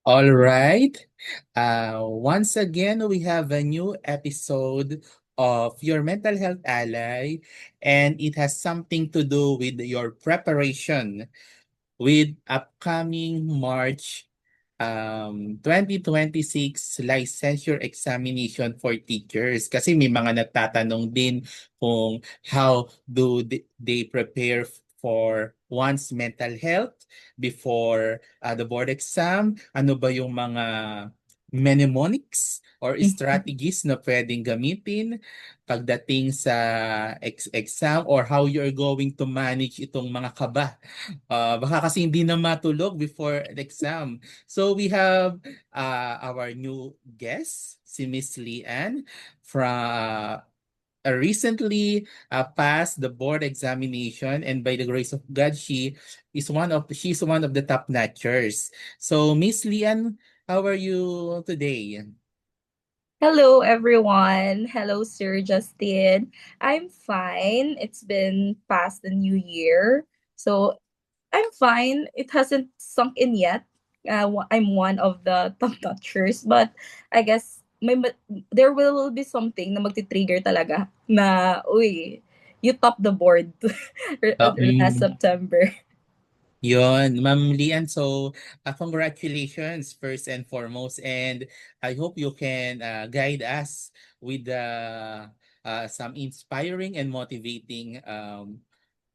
All right. Once again, we have a new episode of Your Mental Health Ally, and it has something to do with your preparation with upcoming March 2026 licensure examination for teachers. Kasi may mga nagtatanong din kung how do they prepare for one's mental health before the board exam. Ano ba yung mga mnemonics or strategies na pwedeng gamitin pagdating sa exam or how you're going to manage itong mga kaba. Baka kasi hindi na matulog before the exam. So we have our new guest, si Miss Leanne, from recently passed the board examination, and by the grace of God, she's one of the top notchers. So Miss Leanne, how are you today? Hello, everyone. Hello, Sir Justin. I'm fine. It's been past the new year. So I'm fine. It hasn't sunk in yet. I'm one of the top notchers. But I guess there will be something na magti-trigger talaga na, uy, you top the board last September. Yon, Ma'am Lian. So, congratulations first and foremost, and I hope you can guide us with some inspiring and motivating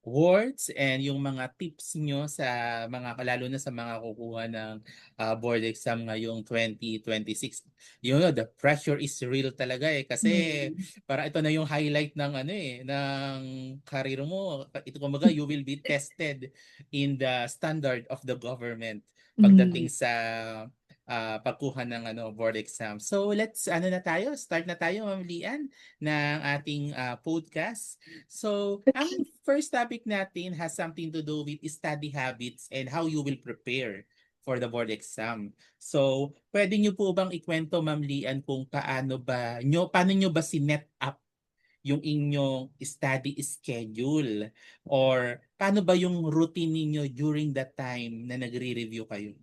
words and yung mga tips nyo sa mga lalo na sa mga kukuha ng board exam ngayong 2026. Yun, the pressure is real talaga kasi Mm. para ito na yung highlight ng ng career mo. Ito kumbaga you will be tested in the standard of the government pagdating Mm. sa pagkuha ng board exam. So let's start na tayo Ma'am Lian ng ating podcast. So, ang Okay. first topic natin has something to do with study habits and how you will prepare for the board exam. So, pwede niyo po bang ikwento, Ma'am Lian, kung paano nyo ba sinet up yung inyong study schedule? Or paano ba yung routine niyo during the time na nagre-review kayo?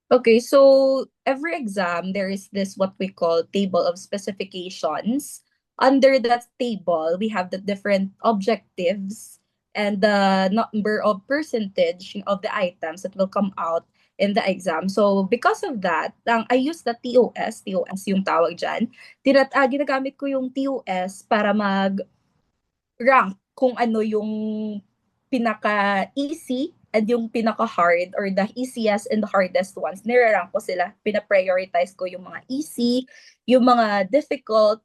Okay, so every exam, there is this what we call table of specifications. Under that table, we have the different objectives and the number of percentage of the items that will come out in the exam. So because of that, I use the TOS yung tawag dyan. Ginagamit ko yung TOS para rank kung ano yung pinaka-easy and yung pinaka-hard or the easiest and the hardest ones. Nire-rank ko sila. Pina-prioritize ko yung mga easy, yung mga difficult,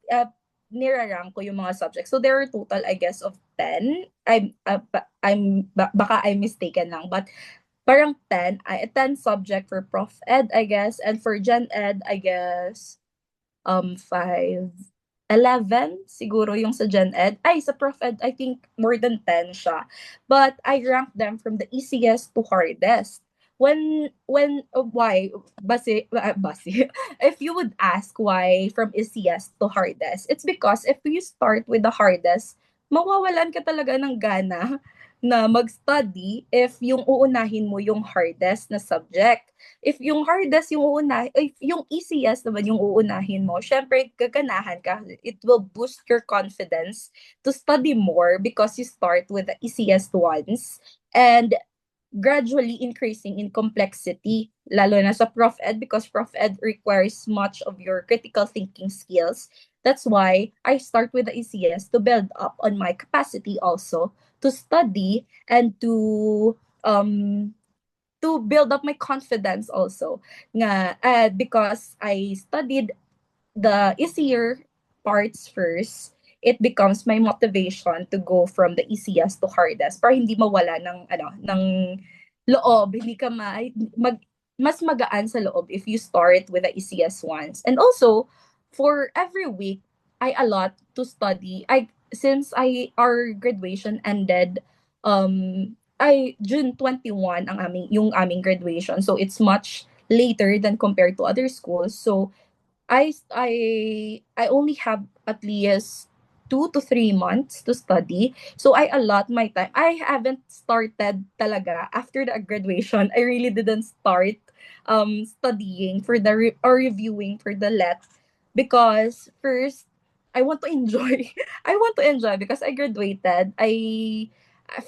nire-rank ko yung mga subjects. So there are total, I guess, of 10. Baka I'm mistaken lang, but parang 10 subject for Prof Ed, I guess, and for Gen Ed, I guess, 5, 11 siguro yung sa Gen Ed. Ay, sa Prof Ed, I think more than 10 siya. But I rank them from the easiest to hardest. Why? Base. If you would ask why from easiest to hardest, it's because if you start with the hardest, mawawalan ka talaga ng gana na mag-study if yung uunahin mo yung hardest na subject. If yung hardest yung if yung easiest naman yung uunahin mo, syempre gaganahan ka. It will boost your confidence to study more because you start with the easiest ones and gradually increasing in complexity, lalo na sa Prof Ed because Prof Ed requires much of your critical thinking skills. That's why I start with the easiest to build up on my capacity also to study and um to build up my confidence also nga because I studied the easier parts first, it becomes my motivation to go from the easiest to hardest para hindi mawala ng loob, hindi ka mas magaan sa loob if you start with the easiest ones. And also, for every week, I allot to study. Since our graduation ended June 21 yung aming graduation. So it's much later than compared to other schools. So I only have at least 2 to 3 months to study. So I allot my time. I haven't started talaga after the graduation. I really didn't start studying for the or reviewing for the let, because first I want to enjoy. I want to enjoy because I graduated. I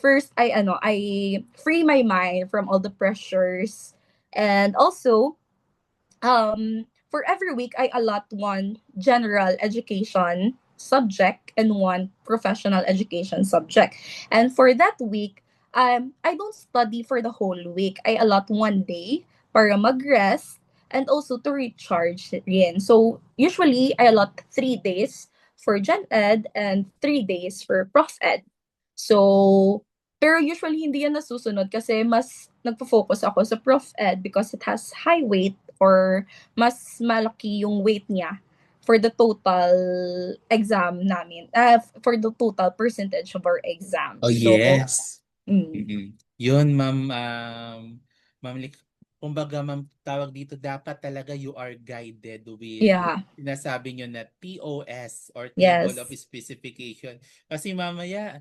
free my mind from all the pressures, and also for every week I allot one general education subject and one professional education subject. And for that week, I don't study for the whole week. I allot one day para mag-rest and also to recharge rin. So usually I allot 3 days for Gen Ed and 3 days for Prof Ed. So pero usually hindi yan nasusunod kasi mas nagfo-focus ako sa Prof Ed because it has high weight, or mas malaki yung weight niya for the total exam namin, for the total percentage of our exam. Oh, So, yes. mm, Mm-mm. Yun, ma'am, ma'am Lik, kumbaga, ma'am, tawag dito, dapat talaga you are guided with yeah, sinasabi nyo na TOS or Table of yes. Specification. Kasi mamaya,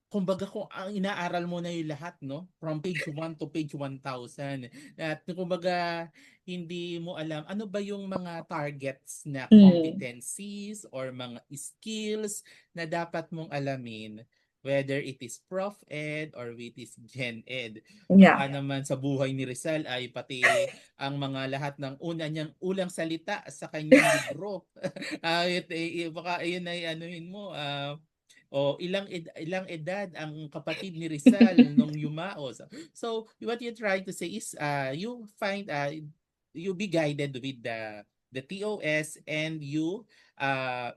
kumbaga kung ang inaaral mo na yung lahat, no? From page 1 to page 1,000. At kumbaga, hindi mo alam ano ba yung mga targets na Mm, competencies or mga skills na dapat mong alamin, whether it is Prof Ed or it is Gen Ed. yeah. Baka naman sa buhay ni Rizal ay pati ang mga lahat ng una niyang ulang salita sa kanyang libro. Baka ayun ay anuhin mo, o ilang edad ang kapatid ni Rizal nung yumaos. So what you try to say is you find you be guided with the TOS, and you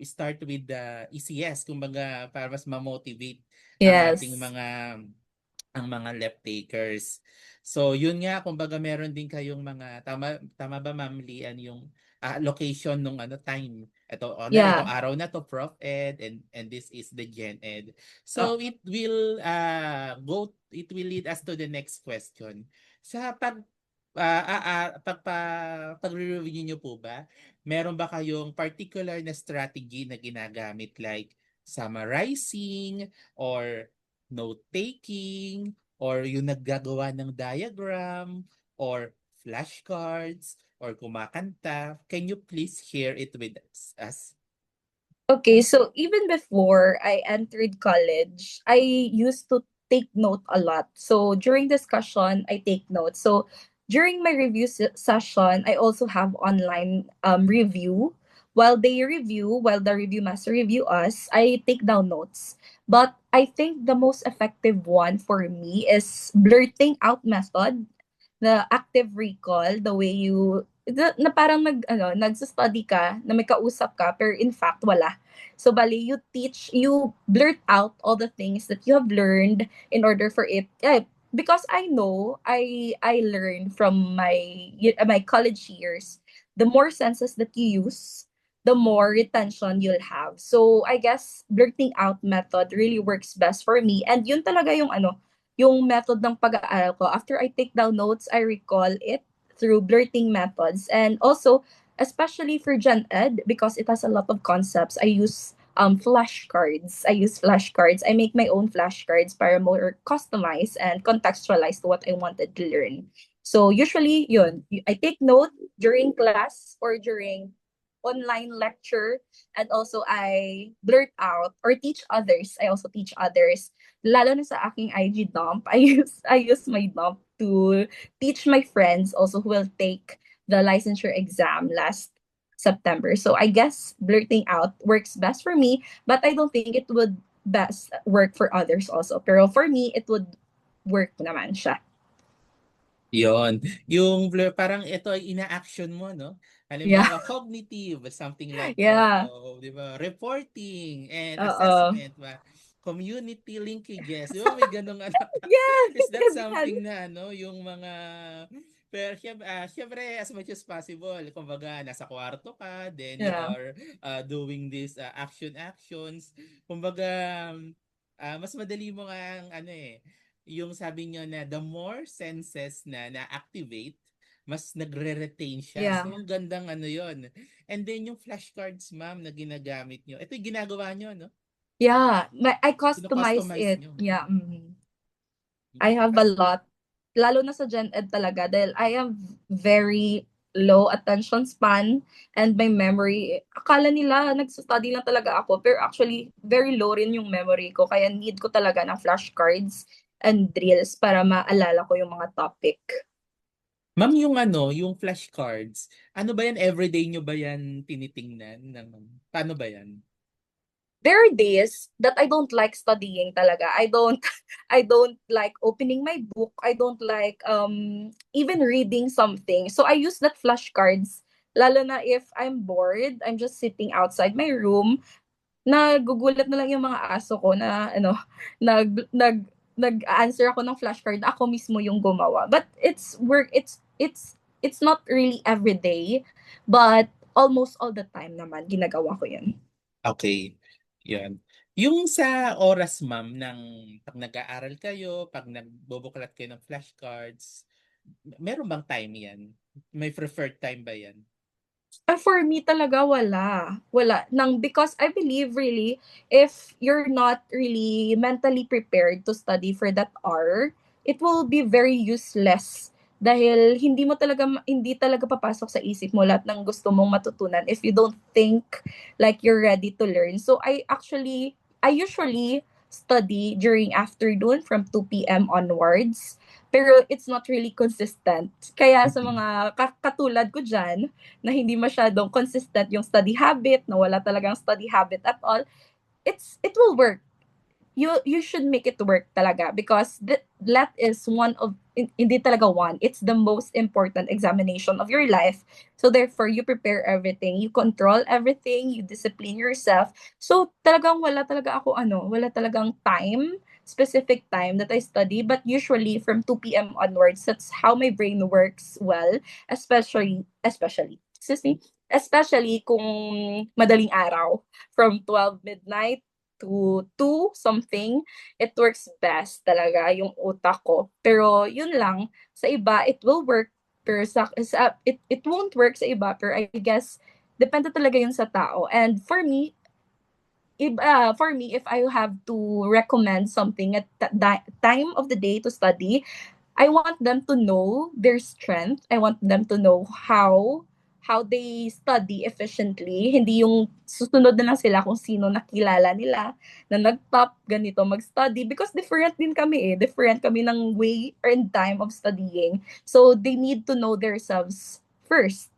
start with the ECS, kumbaga para mas ma-motivate ang ating Yes. mga left takers. So yun nga, kumbaga meron din kayong mga tama ba, Ma'am Lian, yung location nung time. Itong Yeah. araw na to Prof Ed, and this is the Gen Ed. Oh, So it will lead us to the next question. Sa pag-review niyo po ba, meron ba kayong particular na strategy na ginagamit, like summarizing or note-taking, or yung naggagawa ng diagram, or flashcards, or kumakanta? Can you please share it with us? okay, so even before I entered college, I used to take note a lot. So during discussion, I take notes. So during my review session, I also have online review. While the review master review us, I take down notes. But I think the most effective one for me is blurting out method, the active recall, the way na parang nagsa-study ka, na may kausap ka, pero in fact, wala. So, bali, you blurt out all the things that you have learned in order for it, because I know, I learned from my college years, the more senses that you use, the more retention you'll have. So, I guess, blurting out method really works best for me. And yun talaga yung method ng pag-aaral ko. After I take down notes, I recall it through blurting methods. And also, especially for Gen Ed, because it has a lot of concepts, I use flashcards. I make my own flashcards para more customized and contextualized to what I wanted to learn. So usually, yun, I take note during class or during online lecture, and also I blurt out or teach others. I also teach others, lalo na sa aking IG dump. I use my dump to teach my friends also who will take the licensure exam last September. So I guess blurting out works best for me, but I don't think it would best work for others also. Pero for me, it would work naman siya. Yon, yung parang ito ay ina-action mo, no? Yeah. Halimbawa, cognitive, something like, Yeah. di ba, reporting and Oo. assessment, community linkages, di ba, may ganong Yes, is that ganyan. something na, yung mga, pero syempre, as much as possible, kumbaga, nasa kwarto ka, then you Yeah. are doing this actions, kumbaga, mas madali mo nga yung sabi nyo na the more senses na na-activate, mas nagre-retain siya. Yeah. So, ang gandang yon. And then, yung flashcards, ma'am, na ginagamit nyo. Ito yung ginagawa nyo, no? Yeah. I customized Kino-customize it. nyo. Yeah. Mm. I have a Kas- lot. lalo na sa Gen Ed talaga dahil I am very low attention span and my memory. Akala nila nagsa-study lang talaga ako pero actually very low rin yung memory ko kaya need ko talaga ng flashcards and drills para maalala ko yung mga topic. Ma'am, yung flashcards, ano ba yan? Everyday nyo ba yan tinitingnan? Paano ba yan? There are days that I don't like studying talaga. I don't like opening my book. I don't like even reading something. So I use that flashcards lalo na if I'm bored, I'm just sitting outside my room, nagugulat na lang yung mga aso ko na nag-answer ako ng flashcard, ako mismo yung gumawa. But it's work it's not really every day, but almost all the time naman ginagawa ko 'yun. Okay. Yan. Yung sa oras, ma'am, pag nag-aaral kayo, pag nagbubuklat kayo ng flashcards, meron bang time yan? May preferred time ba yan? For me talaga wala. Wala. Because I believe really, if you're not really mentally prepared to study for that hour, it will be very useless. Dahil hindi talaga papasok sa isip mo lahat ng gusto mong matutunan if you don't think like you're ready to learn. So I usually study during afternoon from 2 p.m. onwards. Pero it's not really consistent. Kaya sa Mhm. mga katulad ko dyan, na hindi masyadong consistent yung study habit, na wala talagang study habit at all, it will work. You should make it work talaga because that is hindi talaga one, it's the most important examination of your life. So therefore you prepare everything, you control everything, you discipline yourself. So talagang wala talagang specific time that I study, but usually from 2 p.m. onwards, that's how my brain works well, excuse me, especially kung madaling araw, from 12 midnight to 2 something, it works best talaga yung utak ko. Pero yun lang, sa iba, it will work. Pero it won't work sa iba. Pero I guess, depende talaga yun sa tao. And for me, if I have to recommend something at that time of the day to study, I want them to know their strength. I want them to know how they study efficiently. Hindi yung susunod na lang sila kung sino nakilala nila na nag-top ganito mag-study because different din kami eh. Different kami ng way and time of studying. So they need to know themselves first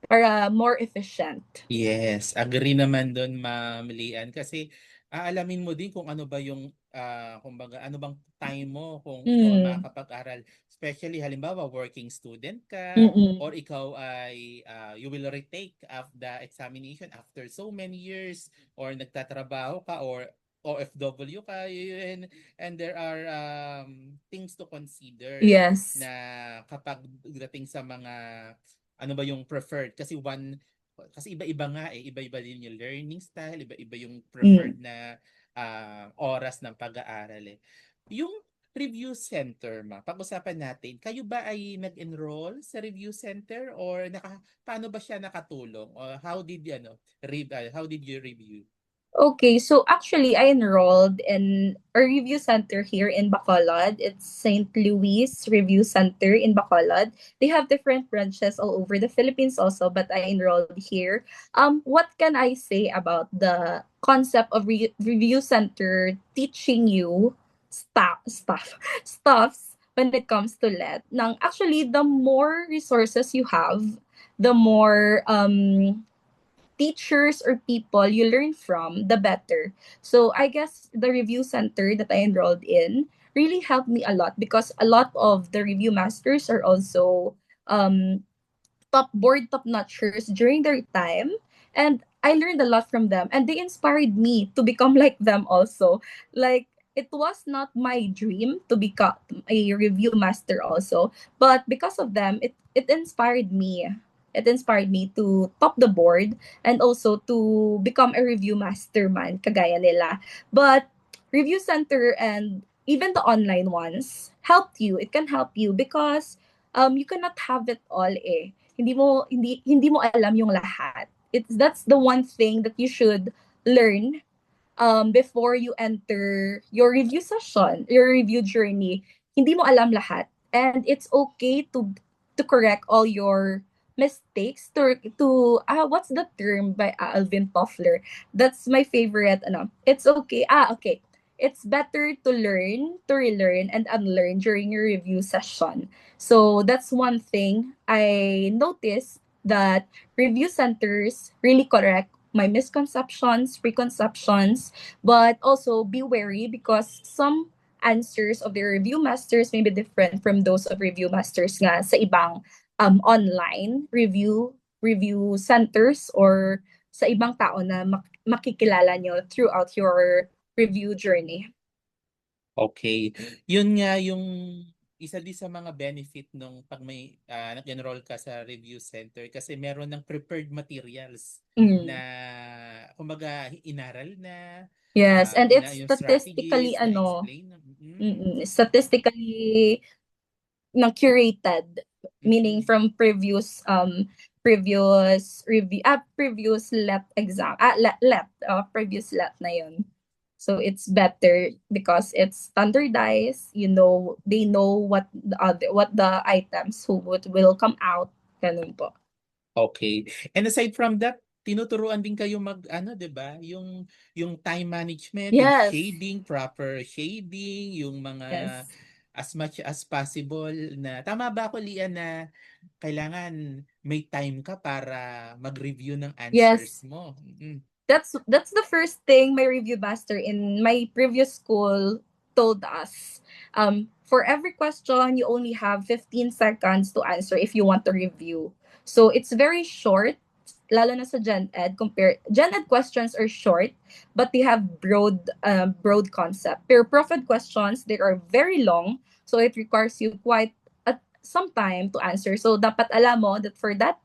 para more efficient. Yes, agree naman doon, Ma'am Lian. Kasi aalamin mo din kung ano ba yung, kumbaga, ano bang time mo kung Mm. makakapag-aral. Especially, halimbawa, working student ka, Mm-mm. or ikaw ay you will retake the examination after so many years, or nagtatrabaho ka, or OFW ka, yun. And there are things to consider Yes. na kapag dating sa mga ano ba yung preferred kasi iba-iba nga iba-iba din yung learning style, iba-iba yung preferred Mm. na oras ng pag-aaral eh. Yung review center, pag-usapan natin, kayo ba ay nag-enroll sa review center or paano ba siya nakatulong? Or how did you review? Okay, so actually, I enrolled in a review center here in Bacolod. It's St. Louis Review Center in Bacolod. They have different branches all over the Philippines also, but I enrolled here. What can I say about the concept of review center teaching you stuffs when it comes to let? Nang actually, the more resources you have, the more teachers or people you learn from, the better. So I guess the review center that I enrolled in really helped me a lot because a lot of the review masters are also um, top notchers during their time. And I learned a lot from them. And they inspired me to become like them also. Like, it was not my dream to become a review master also. But because of them, it inspired me. It inspired me to top the board and also to become a review master man, kagaya nila. But review center and even the online ones helped you. It can help you because you cannot have it all eh. Hindi mo alam yung lahat. That's the one thing that you should learn before you enter your review session, your review journey. Hindi mo alam lahat. and it's okay to correct all your mistakes, what's the term by Alvin Toffler? That's my favorite. It's okay. Okay. It's better to learn, to relearn, and unlearn during your review session. So that's one thing I noticed, that review centers really correct my misconceptions, preconceptions, but also be wary because some answers of the review masters may be different from those of review masters nga sa ibang online review centers, or sa ibang tao na makikilala nyo throughout your review journey. Okay. Yun nga yung isa din sa mga benefit nung pag may nag-enroll ka sa review center kasi meron ng prepared materials na Mm. kumbaga inaral na Yes, and it's yung statistically strategies na explain na. statistically na curated, meaning Mm-mm. from previous review, previous let exam, previous let na yun. So it's better because it's standardized. They know what the items will come out. Ganun po. Okay. And aside from that, tinuturuan din kayo mag ano, 'di ba? Yung time management, yung Yes. shading, proper shading, yung mga Yes. as much as possible na tama ba ako Lian na kailangan may time ka para mag-review ng Yes. answers mo. Mm. That's the first thing my review master in my previous school told us. For every question, you only have 15 seconds to answer if you want to review. So it's very short, lalo na sa Gen Ed. Gen Ed questions are short, but they have broad concept. Pero Prof Ed questions, they are very long, so it requires you quite some time to answer. So dapat alam mo that for that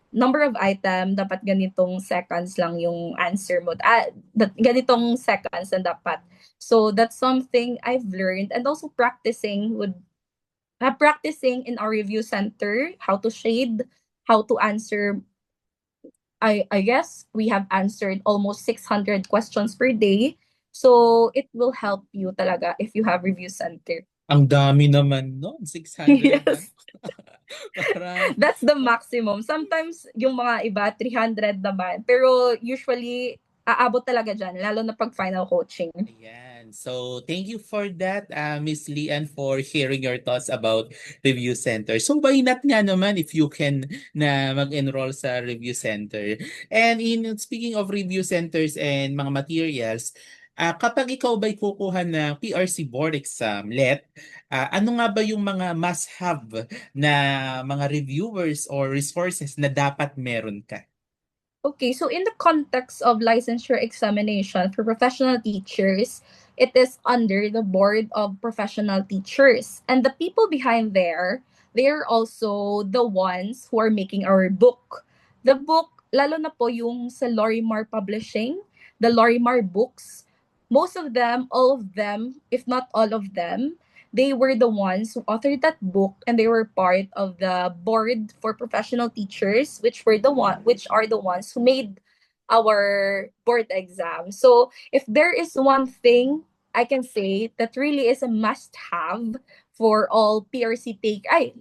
number of item, dapat ganitong seconds lang yung answer mo. Ganitong seconds na dapat. So that's something I've learned, and also practicing in our review center, how to shade, how to answer. I guess we have answered almost 600 questions per day. So it will help you talaga if you have review center. Ang dami naman noon, 600 ano. Yes. Parang That's the maximum. Sometimes, yung mga iba, 300 naman. Pero usually, aabot talaga dyan, lalo na pag final coaching. Ayan. So, thank you for that, Miss Lian, for sharing your thoughts about review center. So, why not nga naman if you can na mag-enroll sa review center? And speaking of review centers and mga materials, kapag ikaw ba'y kukuha ng PRC board exam, ano nga ba yung mga must-have na mga reviewers or resources na dapat meron ka? Okay, so in the context of licensure examination for professional teachers, it is under the Board of Professional Teachers. And the people behind there, they are also the ones who are making our book. The book, lalo na po yung sa Lorimar Publishing, the Lorimar books, most of them, all of them, if not all of them, they were the ones who authored that book, and they were part of the board for professional teachers, which are the ones who made our board exam. So if there is one thing I can say that really is a must have for all PRC I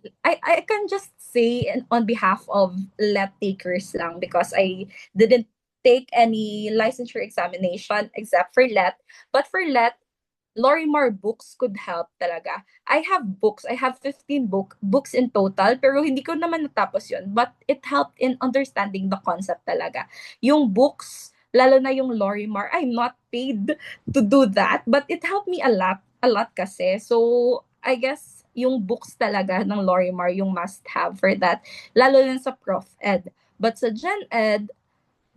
can just say on behalf of let takers lang, because I didn't take any licensure examination except for let. But for let, Lorimar books could help talaga. I have books. I have 15 books in total, pero hindi ko naman natapos yun. But it helped in understanding the concept talaga. Yung books, lalo na yung Lorimar, I'm not paid to do that, but it helped me a lot kasi. So, I guess yung books talaga ng Lorimar yung must have for that, lalo na sa Prof Ed. But sa Gen Ed,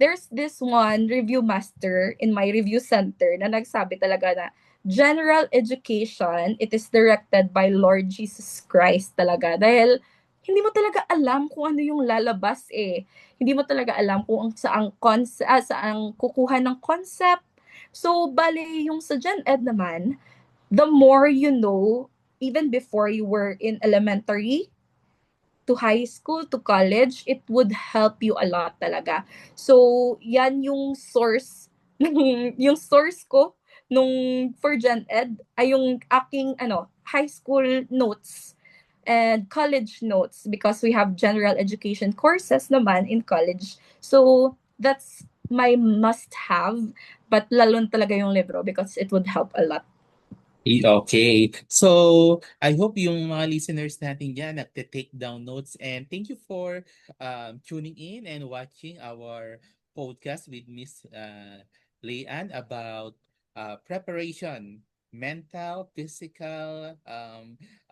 there's this one review master in my review center na nagsabi talaga na general education, it is directed by Lord Jesus Christ talaga. Dahil hindi mo talaga alam kung ano yung lalabas eh. Hindi mo talaga alam kung saan kukuha ng concept. So, bale, yung sa Gen Ed naman, the more you know, even before you were in elementary, to high school, to college, it would help you a lot talaga. So, yan yung source, yung source ko nung for Gen Ed ay yung aking high school notes. and college notes because we have general education courses naman in college. So that's my must-have, but lalo na talaga yung libro because it would help a lot. Okay. So, I hope yung mga listeners natin dyan nagte-take down notes, and thank you for tuning in and watching our podcast with Miss Leanne about preparation, mental, physical,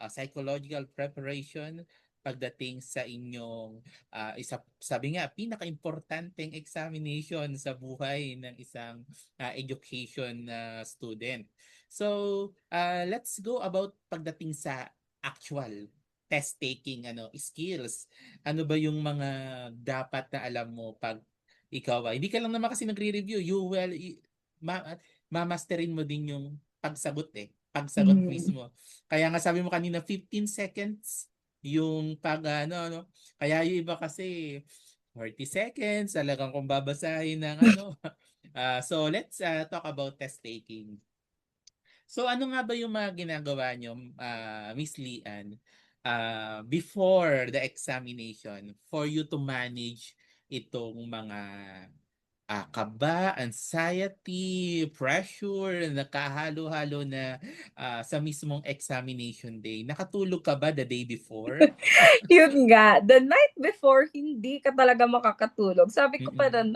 psychological preparation pagdating sa inyong sabi nga, pinaka-importanteng examination sa buhay ng isang education student. So, let's go about pagdating sa actual test taking skills. Ano ba yung mga dapat na alam mo pag ikaw ay hindi ka lang naman kasi nagre-review, you will mamasterin mo din yung pagsagot pagsagot Mm. mismo. Kaya nga sabi mo kanina 15 seconds yung pag kaya yung iba kasi 40 seconds talagang kung babasahin ng so let's talk about test taking. So ano nga ba yung mga ginagawa nyo, Miss Lian, before the examination for you to manage itong mga kaba, anxiety, pressure, nakahalo-halo na sa mismong examination day? Nakatulog ka ba the day before? Yun nga, the night before, hindi ka talaga makakatulog. Sabi ko pa Mm-mm. rin,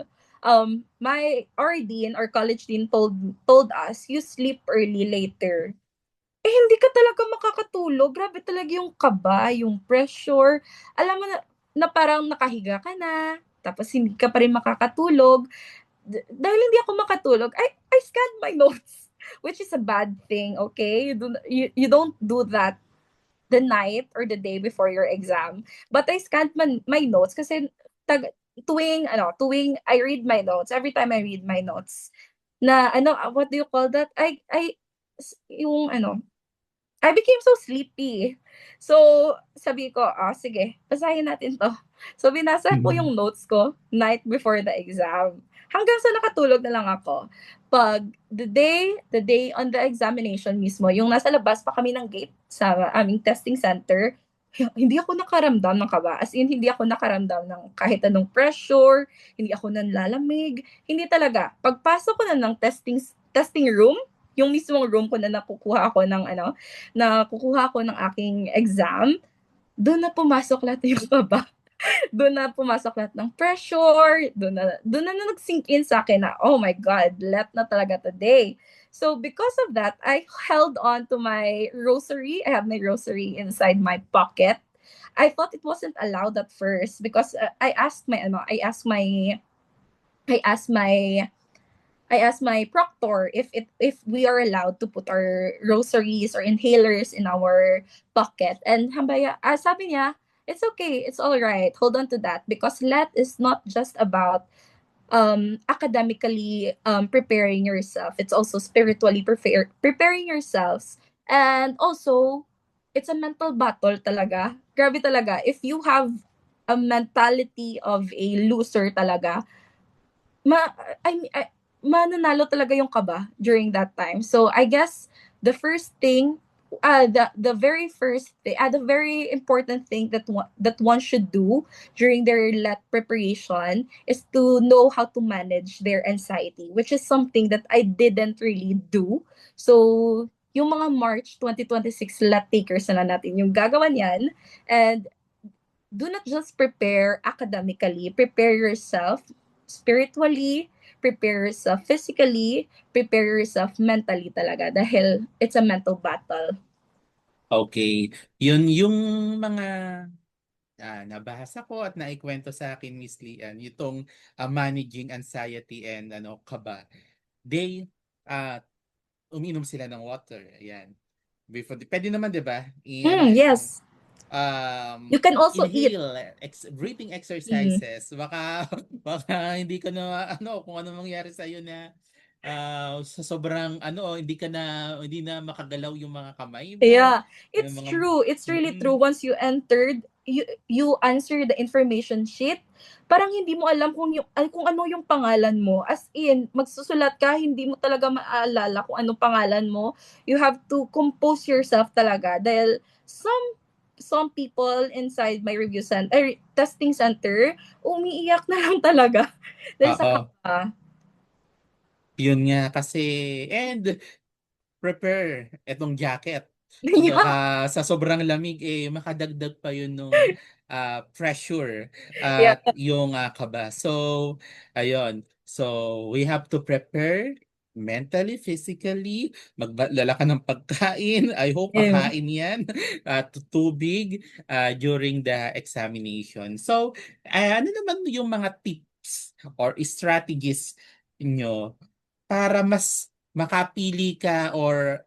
my RD and our college dean told us, you sleep early later. Eh, hindi ka talaga makakatulog. Grabe talaga yung kaba, yung pressure. Alam mo na parang nakahiga ka na, tapos hindi ka pa rin makakatulog. Dahil hindi ako makatulog, I scanned my notes, which is a bad thing, okay? You don't do that the night or the day before your exam. But I scanned my notes kasi tuwing I read my notes, every time I read my notes, na what do you call that? Yung I became so sleepy. So, sabi ko, sige, basahin natin to. So, binasa ko yung notes ko night before the exam. Hanggang sa nakatulog na lang ako. Pag the day on the examination mismo, yung nasa labas pa kami ng gate sa aming testing center, hindi ako nakaramdam ng kaba. As in, hindi ako nakaramdam ng kahit anong pressure, hindi ako nanlalamig, hindi talaga. Pagpasok ko na ng testing room, yung mismong room ko na nakukuha ko ng aking exam, doon na pumasok lahat yung kaba. Doon na pumasok lahat ng pressure, doon na nag-sink in sa akin na, oh my God, let na talaga today. So because of that, I held on to my rosary. I have my rosary inside my pocket. I thought it wasn't allowed at first because I asked my I asked my proctor if we are allowed to put our rosaries or inhalers in our pocket. And sabi niya, it's okay, it's all right. Hold on to that because let is not just about academically preparing yourself. It's also spiritually preparing yourselves. And also, it's a mental battle talaga. Grabe talaga. If you have a mentality of a loser talaga, ma I mananalo talaga yung kaba during that time. So I guess the first thing the very important thing that one should do during their let preparation is to know how to manage their anxiety, which is something that I didn't really do. So yung mga March 2026 let takers na natin yung gagawa niyan, and do not just prepare academically, prepare yourself spiritually, prepare yourself physically, prepare yourself mentally talaga dahil it's a mental battle. Okay. Yun yung mga nabasa ko at naikwento sa akin, Miss Lian, itong managing anxiety and kaba. They uh, umiinom sila ng water. Ayan. Pwede naman, 'di ba? Yes. You can also eat. Inhale, breathing Mm. exercises. Baka baka hindi ka na kung ano mangyari sa iyo na sa sobrang hindi na makagalaw yung mga kamay mo, Yeah, yung it's mga true. It's really true. mm, Once you answer the information sheet, parang hindi mo alam kung ano yung pangalan mo. As in, magsusulat ka, hindi mo talaga maalala kung anong pangalan mo. You have to compose yourself talaga dahil some people inside my review center, testing center, umiiyak na lang talaga dahil sa Oo, kaba. yun nga kasi, and prepare etong jacket. Yeah. Baka sa sobrang lamig makadagdag pa yun nung pressure Yeah. at yung kaba. So, ayun. So, we have to prepare mentally, physically, magdala ka ng pagkain. I hope Yeah. pakain yan at tubig during the examination. So, ano naman yung mga tips or strategies nyo para mas makapili ka or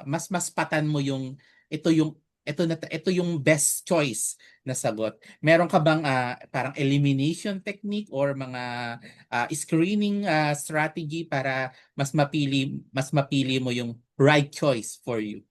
mas maspatan mo yung ito yung ito yung best choice na sagot. Meron ka bang parang elimination technique or mga screening strategy para mas mapili mo yung right choice for you?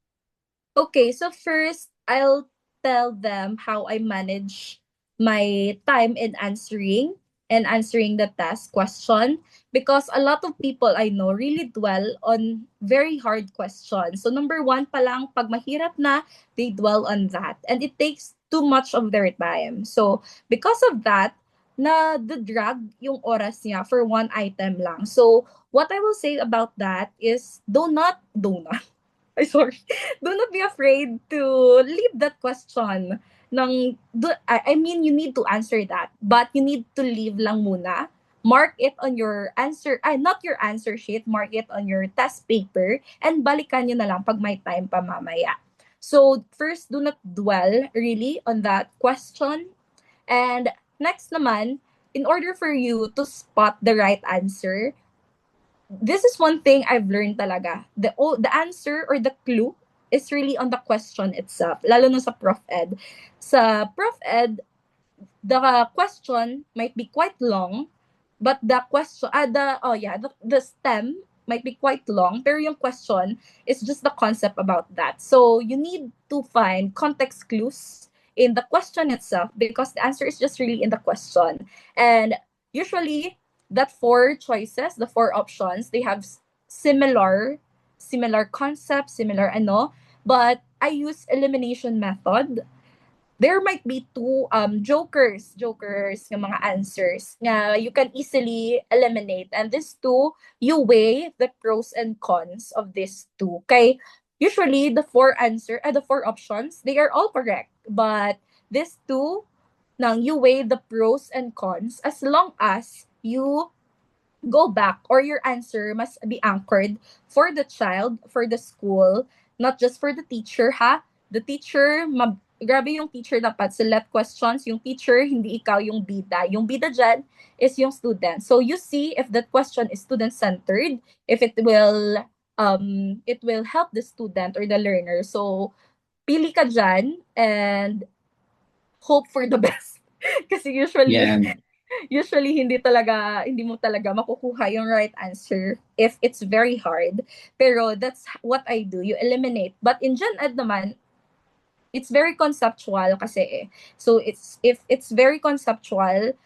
Okay, so first, I'll tell them how I manage my time in answering the task question, because a lot of people I know really dwell on very hard questions. So number one pa lang, pag mahirap na, they dwell on that. And it takes too much of their time. So because of that, na drag yung oras niya for one item lang. So what I will say about that is I sorry. Do not be afraid to leave that question. I mean, you need to answer that, but you need to leave lang muna. Mark it on your answer, not your answer sheet, mark it on your test paper, and balikan nyo na lang pag may time pa mamaya. So, first, do not dwell really on that question. And next naman, in order for you to spot the right answer, this is one thing I've learned talaga. The answer or the clue is really on the question itself. Lalo na sa Prof Ed. Sa Prof Ed, the question might be quite long, but the stem might be quite long, pero yung question is just the concept about that. So you need to find context clues in the question itself, because the answer is just really in the question. And usually that four choices, the four options, they have similar similar concepts, similar ano, but I use elimination method. There might be two jokers ng mga answers nga you can easily eliminate, and these two, you weigh the pros and cons of these two. Kay usually the four options, they are all correct, but these two, nang you weigh the pros and cons, as long as you go back, or your answer must be anchored for the child, for the school, not just for the teacher, ha? The teacher, grabe yung teacher dapat select questions. Yung teacher, hindi ikaw yung bida. Yung bida dyan is yung student. So you see if that question is student-centered, if it will help the student or the learner. So pili ka dyan and hope for the best. Kasi Yan. usually hindi mo talaga makukuha yung right answer if it's very hard. Pero that's what I do. You eliminate. But in Gen Ed naman, it's very conceptual kasi eh. So if it's very conceptual,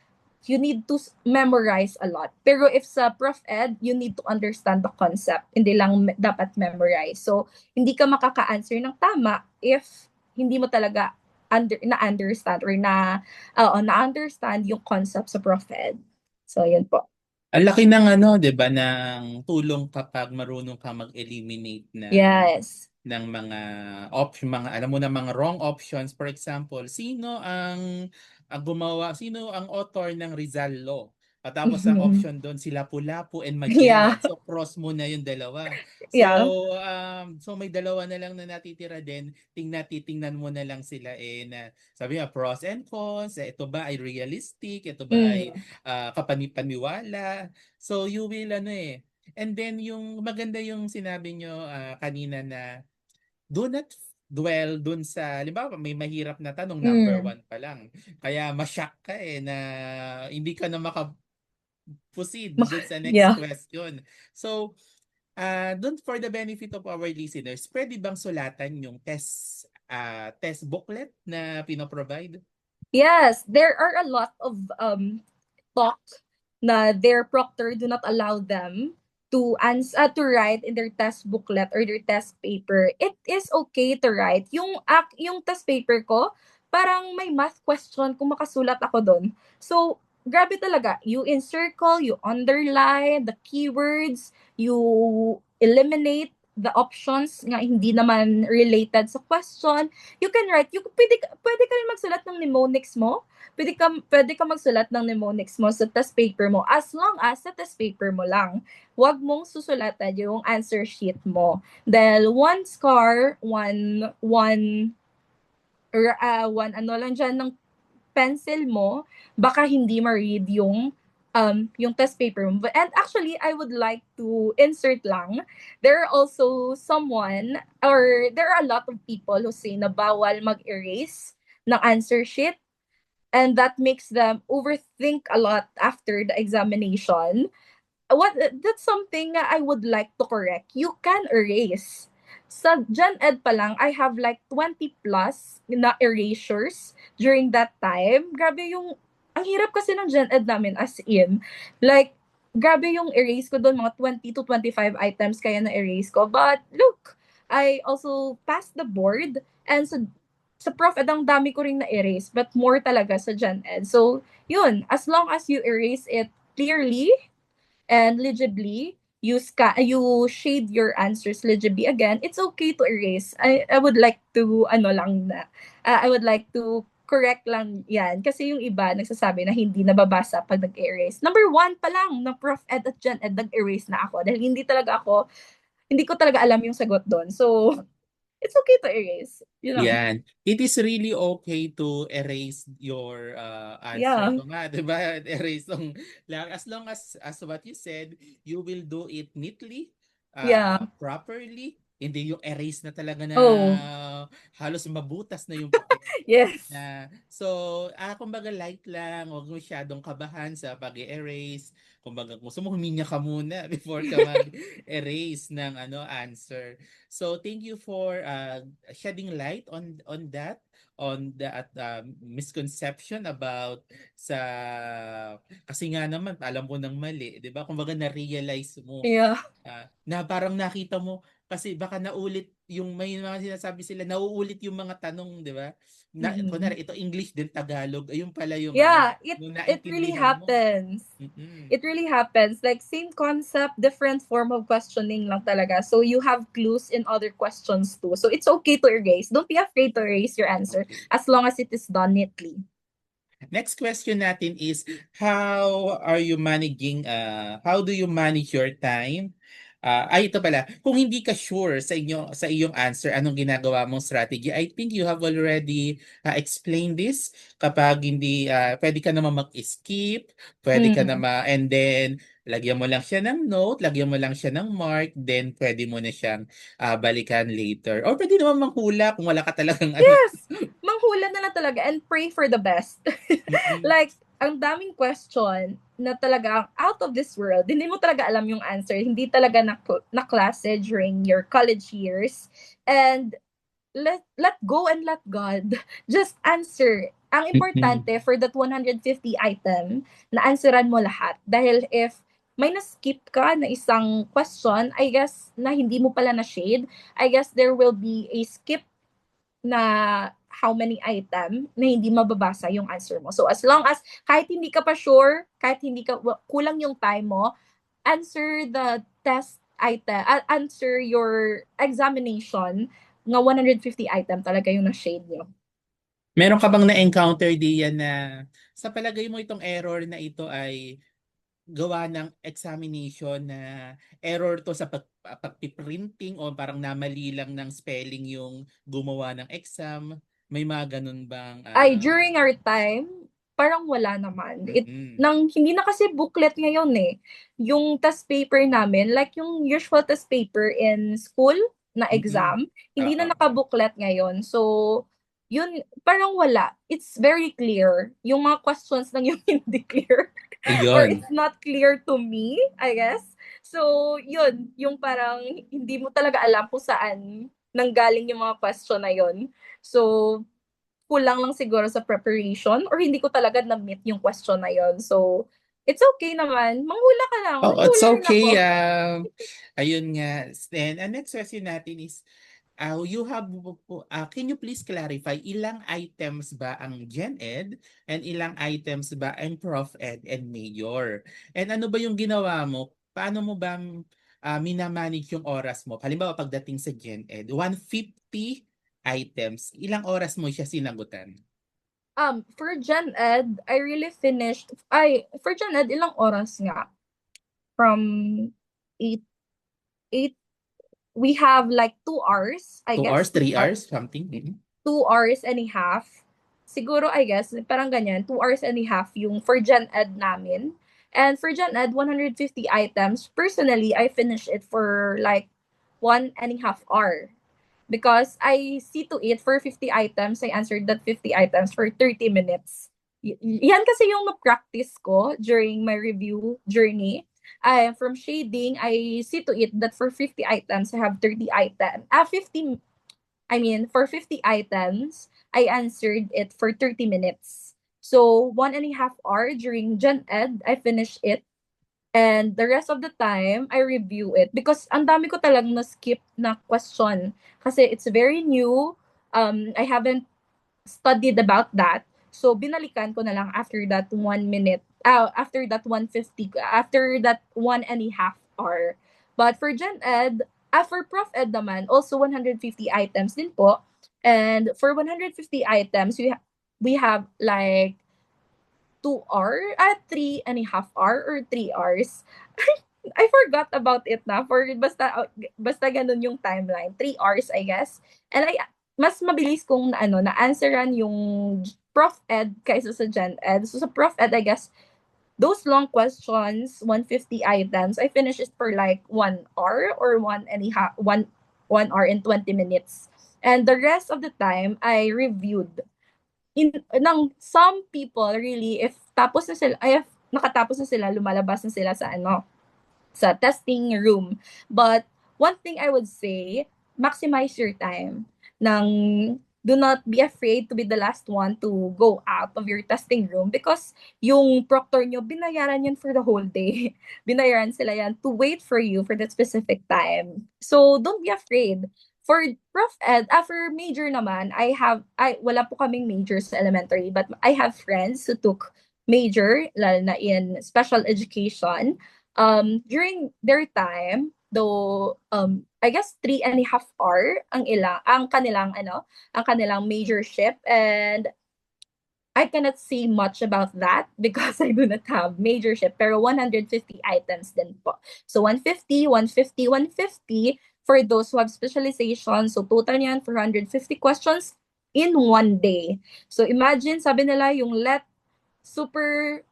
you need to memorize a lot. Pero if sa Prof Ed, you need to understand the concept. Hindi lang dapat memorize. So hindi ka makaka-answer ng tama if hindi mo talaga na-understand or na-understand yung concept sa Prof Ed. So yun po. Ang laki ng ano, 'di ba, ng tulong kapag marunong ka mag-eliminate Yes. ng mga option, mga alam mo na mga wrong options. For example, sino ang author ng Rizal Law? At tapos ang Mhm. option doon sila Lapu-Lapu and Yeah. Magellan. So cross mo na yung dalawa. So Yeah. may dalawa na lang na natitira din. Titingnan mo na lang sila na sabi nga pros and cons. Ito ba ay realistic? Ito ba ay Mm. kapanipaniwala? So you will And then yung maganda yung sinabi nyo kanina na do not dwell dun sa, halimbawa may mahirap na tanong, number Mm. one pa lang. Kaya mashock ka na hindi ka na makaproceed dun sa next Yeah. question. So, dun for the benefit of our listeners, pwede bang sulatan yung test booklet na pinoprovide? Yes, there are a lot of talk na their proctor do not allow them to write in their test booklet or their test paper, it is okay to write. Yung test paper ko, parang may math question kung makasulat ako doon. So, grabe talaga. You encircle, you underline the keywords, you eliminate the options nga hindi naman related sa question. You can write, pwede ka rin magsulat ng mnemonics mo. Pwede ka magsulat ng mnemonics mo sa test paper mo as long as sa test paper mo lang. Huwag mong susulatan yung answer sheet mo. Dahil one scar, one ano lang dyan ng pencil mo, baka hindi ma-read yung test paper mo. And actually, I would like to insert lang, there are also someone, or there are a lot of people who say na bawal mag-erase ng answer sheet, and that makes them overthink a lot after the examination. That's something I would like to correct. You can erase. Sa Gen Ed pa lang, I have like 20 plus na erasures during that time. Grabe ang hirap kasi ng Gen Ed namin as in, like, grabe yung erase ko doon, mga 20 to 25 items kaya na erase ko. But look, I also passed the board, and sa Prof Ed, ang dami ko ring na-erase, but more talaga sa Gen Ed. So, yun, as long as you erase it clearly and legibly, you shade your answers legibly again, it's okay to erase. I would like to I would like to correct lang yan kasi yung iba nagsasabi na hindi nababasa pag nag-erase. Number one pa lang ng Prof Ed at Gen Ed, nag-erase na ako dahil hindi ko talaga alam yung sagot doon. So, it's okay to erase, you know. Yan. It is really okay to erase your answer Yeah. ko nga, 'di ba? Erase tong lang as long as what you said, you will do it neatly, Yeah. properly. Hindi yung erase na talaga na Oh, halos mabutas na yung papel. yes. So, kumbaga light lang, huwag masyadong kabahan sa pag-erase. Kumbaga, kung gusto mo, huminga ka muna before ka mag-erase ng answer. So, thank you for shedding light on that misconception about sa kasi nga naman alam ko ng mali, 'di ba? Kumbaga na-realize mo Yeah. na parang nakita mo kasi baka naulit yung may mga sinasabi sila, nauulit yung mga tanong, 'di ba? Mm-mm. Kunwari ito English din Tagalog, ayun pala yung Yeah, yung it really naintindihan mo. happens. Mm-mm. It really happens. Like, same concept, different form of questioning lang talaga. So you have clues in other questions too. So it's okay to erase. Don't be afraid to erase your answer Okay. as long as it is done neatly. Next question natin is how do you manage your time? Ito pala, kung hindi ka sure sa iyong answer, anong ginagawa mong strategy? I think you have already explained this. Kapag hindi pwede ka naman mag-skip, pwede ka Mm. naman and then lagyan mo lang siya ng note, lagyan mo lang siya ng mark, then pwede mo na siyang balikan later. Or pwede naman manghula kung wala ka talagang Yes! Manghula na lang talaga and pray for the best. Mm-mm. Like, ang daming question na talaga out of this world. Hindi mo talaga alam yung answer. Hindi talaga na klase during your college years. And let go and let God just answer. Ang Mm-mm. importante for that 150 item, na answeran mo lahat. Dahil if may na-skip ka na isang question, I guess, na hindi mo pala na-shade, I guess there will be a skip na how many item na hindi mababasa yung answer mo. So as long as kahit hindi ka pa sure, kahit hindi ka kulang yung time mo, answer the test item, answer your examination nga 150 item talaga yung na-shade nyo. Meron ka bang na-encounter diyan na sa palagay mo itong error na ito ay gawa ng examination na error to sa pagpiprinting o parang namali lang ng spelling yung gumawa ng exam? May mga ganun bang Ay, during our time, parang wala naman. mm-mm, Hindi na kasi booklet ngayon eh. Yung test paper namin, like yung usual test paper in school na mm-mm, exam, hindi oo, na naka-booklet ngayon. So, yun, parang wala. It's very clear. Yung mga questions lang yung hindi clear. Or ayun. it's not clear to me, I guess. So, yun, yung parang hindi mo talaga alam kung saan nanggaling yung mga question na yun. So, kulang lang siguro sa preparation or hindi ko talaga na-meet yung question na yon. So, It's okay naman. Manghula ka lang. Oh, it's Manghula rin ako. okay. Ayun nga. Then, ang next question natin is, can you please clarify ilang items ba ang Gen Ed and ilang items ba ang Prof Ed and Major? And ano ba yung ginawa mo? Paano mo bang minamanage yung oras mo? Halimbawa pagdating sa Gen Ed, 150 items. Ilang oras mo siya sinagutan? For Gen Ed, I really finished, for Gen Ed, ilang oras nga? From 8, 8, we have like 2 hours, I 2 hours, guess, 3 hours, something? Mhm. 2 hours and a half. Siguro, I guess, parang ganyan, 2 hours and a half yung for Gen Ed namin. And for Gen Ed, 150 items. Personally, I finished it for like 1.5 hour. Because I see to it for 50 items, I answered that 50 items for 30 minutes. Yan kasi yung na-practice ko during my review journey. From shading, I see to it that for 50 items, I have 30 items. 50 I mean, for 50 items, I answered it for 30 minutes. So, 1.5 hour during Gen Ed, I finished it. And the rest of the time, I review it. Because ang dami ko talagang na-skip na question. Kasi it's very new. I haven't studied about that. So, binalikan ko na lang after that 1 minute, after that 150, after that 1.5 hour. But for Gen Ed, for Prof Ed naman, also 150 items din po. And for 150 items, we have like 2 hour, 3.5 hour or 3 hours. I forgot about it na. Basta ganun yung timeline. 3 hours, I guess. And mas mabilis kong na-answeran yung Prof Ed kaysa sa Gen Ed. So sa Prof Ed, I guess, those long questions, 150 items, I finished it for like 1 hour or 1 hour and 20 minutes. And the rest of the time, I reviewed some people really, if tapos na sila, ay, if nakatapos na sila, lumalabas na sila sa testing room. But one thing I would say, maximize your time. Do not be afraid to be the last one to go out of your testing room because yung proctor nyo, binayaran yun for the whole day. Binayaran sila yan to wait for you for that specific time. So, don't be afraid. For Prof Ed, for major naman, wala po kaming major sa elementary, but I have friends who took major, lalo na in special education. During their time, though, I guess 3.5 hour ang kanilang majorship, and I cannot say much about that because I do not have majorship, pero 150 items din po. So 150, 150, 150 for those who have specialization. So total niyan 450 questions in one day. So imagine, sabi nila yung super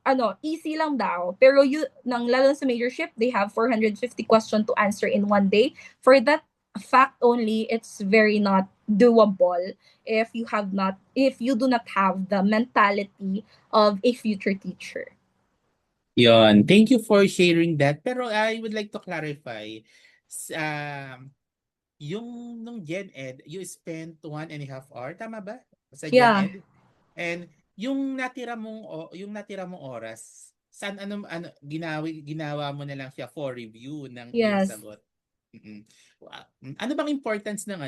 easy lang daw, pero lalo sa majorship, they have 450 question to answer in one day. For that fact only, it's very not doable if you do not have the mentality of a future teacher. Yon, thank you for sharing that. Pero I would like to clarify, yung nung Gen Ed, you spent 1.5 hour, tama ba? Sa Gen Yeah. Ed? And yung natira mong oras, ginawa mo na lang siya for review ng iyong Yes. sagot? Mm-mm. Ano bang importance ng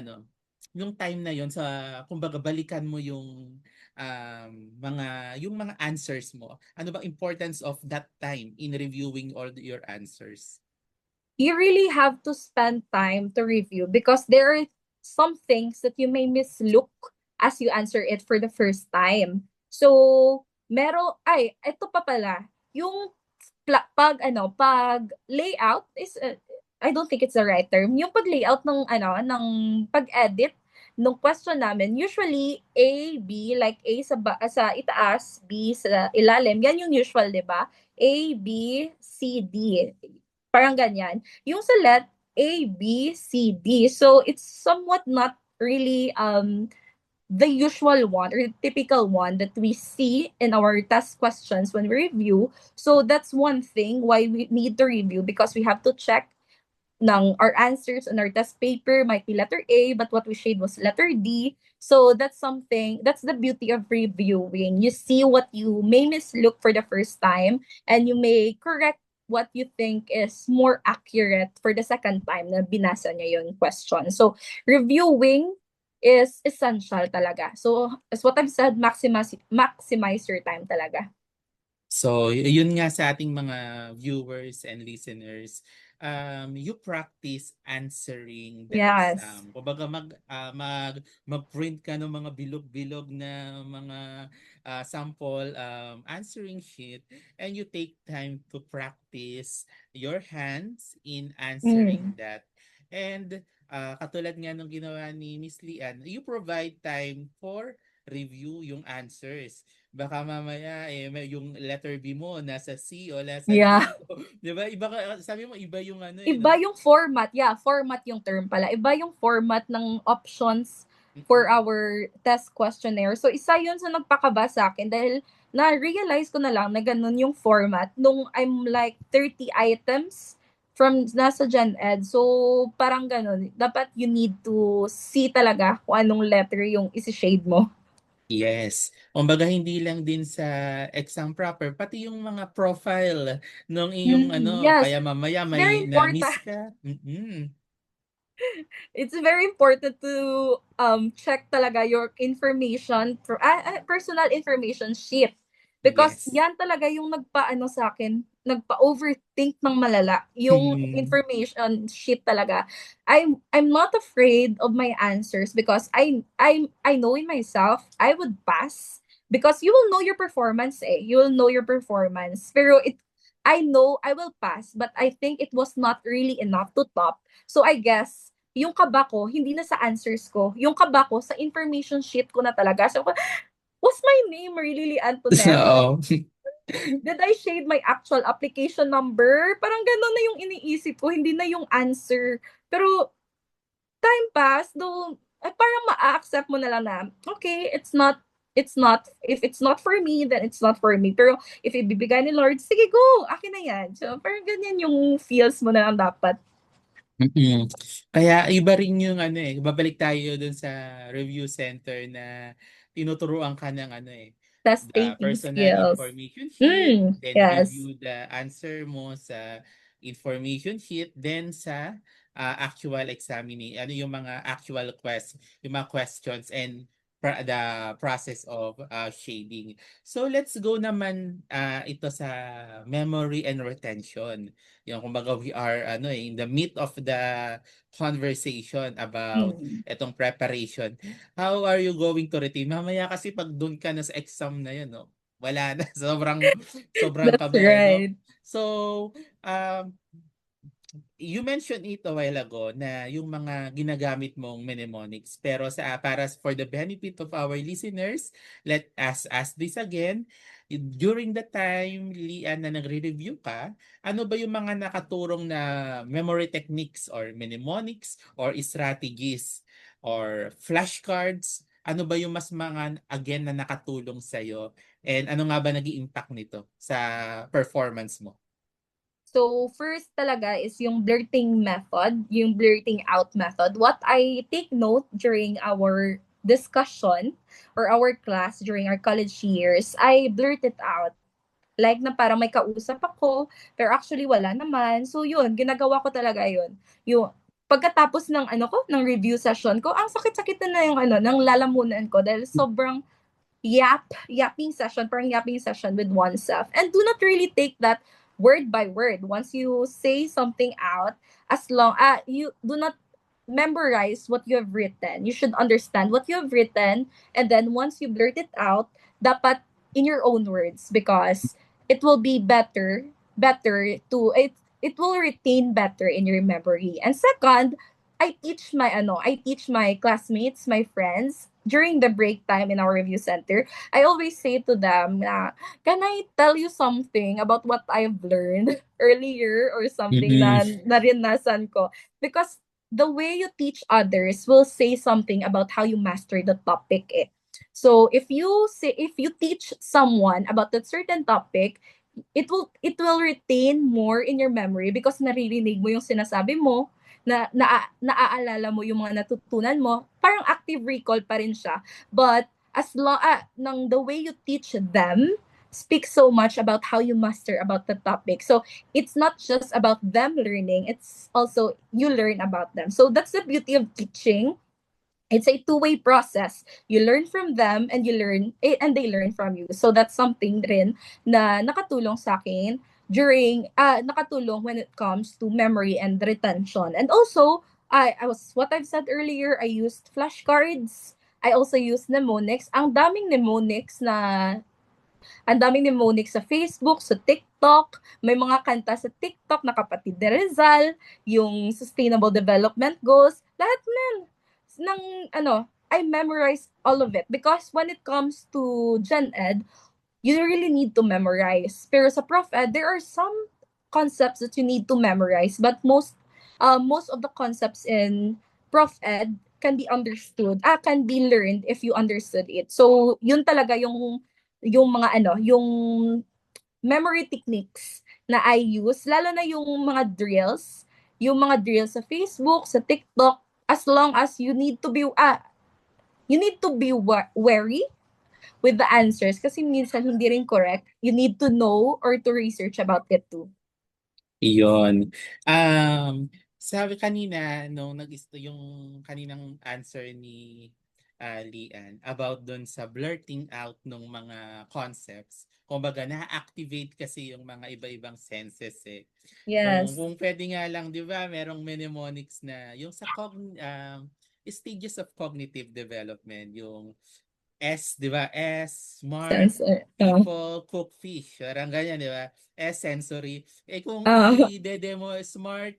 yung time na yon sa kumbaga balikan mo yung mga answers mo? Ano bang importance of that time in reviewing all your answers? You really have to spend time to review because there are some things that you may mislook as you answer it for the first time. So, ito pa pala, yung pag layout is, I don't think it's the right term. Yung pag layout ng pag-edit nung question namin, usually A, B, like A sa itaas, B sa ilalim. Yan yung usual, 'di ba? A, B, C, D. Parang ganyan. Yung sa let, A, B, C, D. So, it's somewhat not really the usual one or the typical one that we see in our test questions when we review. So, that's one thing why we need to review, because we have to check our answers on our test paper might be letter A, but what we shade was letter D. So that's the beauty of reviewing. You see what you may mislook for the first time, and you may correct what you think is more accurate for the second time na binasa niya yung question. So, reviewing is essential talaga. So, as what I've said, maximize your time talaga. So, yun nga sa ating mga viewers and listeners, you practice answering the Yes. exam. Kumbaga mag-print ka ng mga bilog-bilog na mga sample answering sheet, and you take time to practice your hands in answering Mm. that. And katulad nga nung ginawa ni Miss Lian, you provide time for review yung answers. Baka mamaya yung letter B mo nasa C o nasa Yeah. D. 'Di ba? Iba sabi mo iba yung ano Iba no? yung format. Yeah, format yung term pala. Iba yung format ng options for Mm-mm. our test questionnaire. So, isa yun sa nagpakaba sa akin dahil na-realize ko na lang na ganun yung format nung I'm like 30 items from nasa Gen Ed. So, parang ganun. Dapat you need to see talaga kung anong letter yung isi-shade mo. Yes. Kumbaga hindi lang din sa exam proper, pati yung mga profile nung iyong ano, Yes, kaya mamaya very may important. na-miss ka. Mm-mm. It's very important to check talaga your information for personal information sheet because Yes. yan talaga yung nagpaano sa akin, nagpa-overthink ng malala yung information sheet talaga. I'm not afraid of my answers because I know in myself I would pass because you will know your performance you will know your performance pero I know I will pass but I think it was not really enough to top, so I guess yung kaba ko, hindi na sa answers ko. Yung kaba ko, sa information sheet ko na talaga. So, was my name really Antoinette? Oo. Did I shade my actual application number? Parang gano'n na yung iniisip ko, hindi na yung answer. Pero, time pass, though, parang ma-accept mo na lang na, okay, if it's not for me, then it's not for me. Pero, if ibibigay ni Lord, sige go, akin na yan. So, parang ganyan yung feels mo na lang dapat. Mm. Kaya iba rin yung ano babalik tayo dun sa review center na tinuturuan ka ng ano Test the taking personal skills. information sheet, then Yes. review the answer mo sa information sheet, then sa actual examining, ano yung mga actual yung mga questions and the process of shading. So let's go naman ito sa memory and retention. Yung kumbaga we are in the meat of the conversation about Mm. etong preparation. How are you going to retain? Mamaya kasi pag doon ka na sa exam na yun, no? Wala na. Sobrang That's kaba, no? right. So, um, you mentioned it a while ago na yung mga ginagamit mong mnemonics. Pero para for the benefit of our listeners, let us ask this again. During the time, Lian, na nagre-review ka, ano ba yung mga nakaturong na memory techniques or mnemonics or strategies or flashcards? Ano ba yung mas mga, again, na nakatulong sa'yo? And ano nga ba naging impact nito sa performance mo? So, first talaga is yung blurting method, yung blurting out method. What I take note during our discussion or our class during our college years, I blurt it out. Like na parang may kausap ako, pero actually wala naman. So yun, ginagawa ko talaga yun. Yung pagkatapos ng ng review session ko, ang sakit-sakit na yung ng lalamunan ko dahil sobrang yapping session with oneself. And do not really take that word by word. Once you say something out, as long you do not memorize what you have written. You should understand what you have written, and then once you blurt it out, dapat in your own words because it will be better to it will retain better in your memory. And second, I teach my classmates, my friends during the break time in our review center. I always say to them na, can I tell you something about what I've learned earlier or something na Mhm. narinasan ko? Because the way you teach others will say something about how you master the topic. So if you teach someone about that certain topic, it will retain more in your memory because naririnig mo yung sinasabi mo, naaalala mo yung mga natutunan mo. Parang active recall pa rin siya. But nang the way you teach them speaks so much about how you master about the topic. So it's not just about them learning, it's also you learn about them. So that's the beauty of teaching. It's a two-way process. You learn from them and and they learn from you. So that's something rin na nakatulong sa akin nakatulong when it comes to memory and retention. And also, I was what I've said earlier, I used flashcards. I also used mnemonics. Ang daming mnemonics sa Facebook, sa TikTok. May mga kanta sa TikTok na Kapatid de Rizal, yung Sustainable Development Goals. Lahat ng I memorized all of it because when it comes to Gen Ed, you really need to memorize. Pero sa Prof Ed, there are some concepts that you need to memorize, but most of the concepts in Prof Ed can be learned if you understood it. So, yun talaga yung mga yung memory techniques na I use, lalo na yung mga drills sa Facebook, sa TikTok, as long as you need to be wary with the answers kasi minsan hindi rin correct. You need to know or to research about it too. Iyon. Sabi kanina, no, yung kaninang answer ni Lian about dun sa blurting out ng mga concepts. Kumbaga, na-activate kasi yung mga iba-ibang senses eh. Yes. Kung pwede nga lang, di ba, merong mnemonics na yung sa stages of cognitive development, yung S, di ba? S, smart, Sensor. people, cook, fish. Parang ganyan, di ba? S, sensory. Kung Uh, i-demo smart,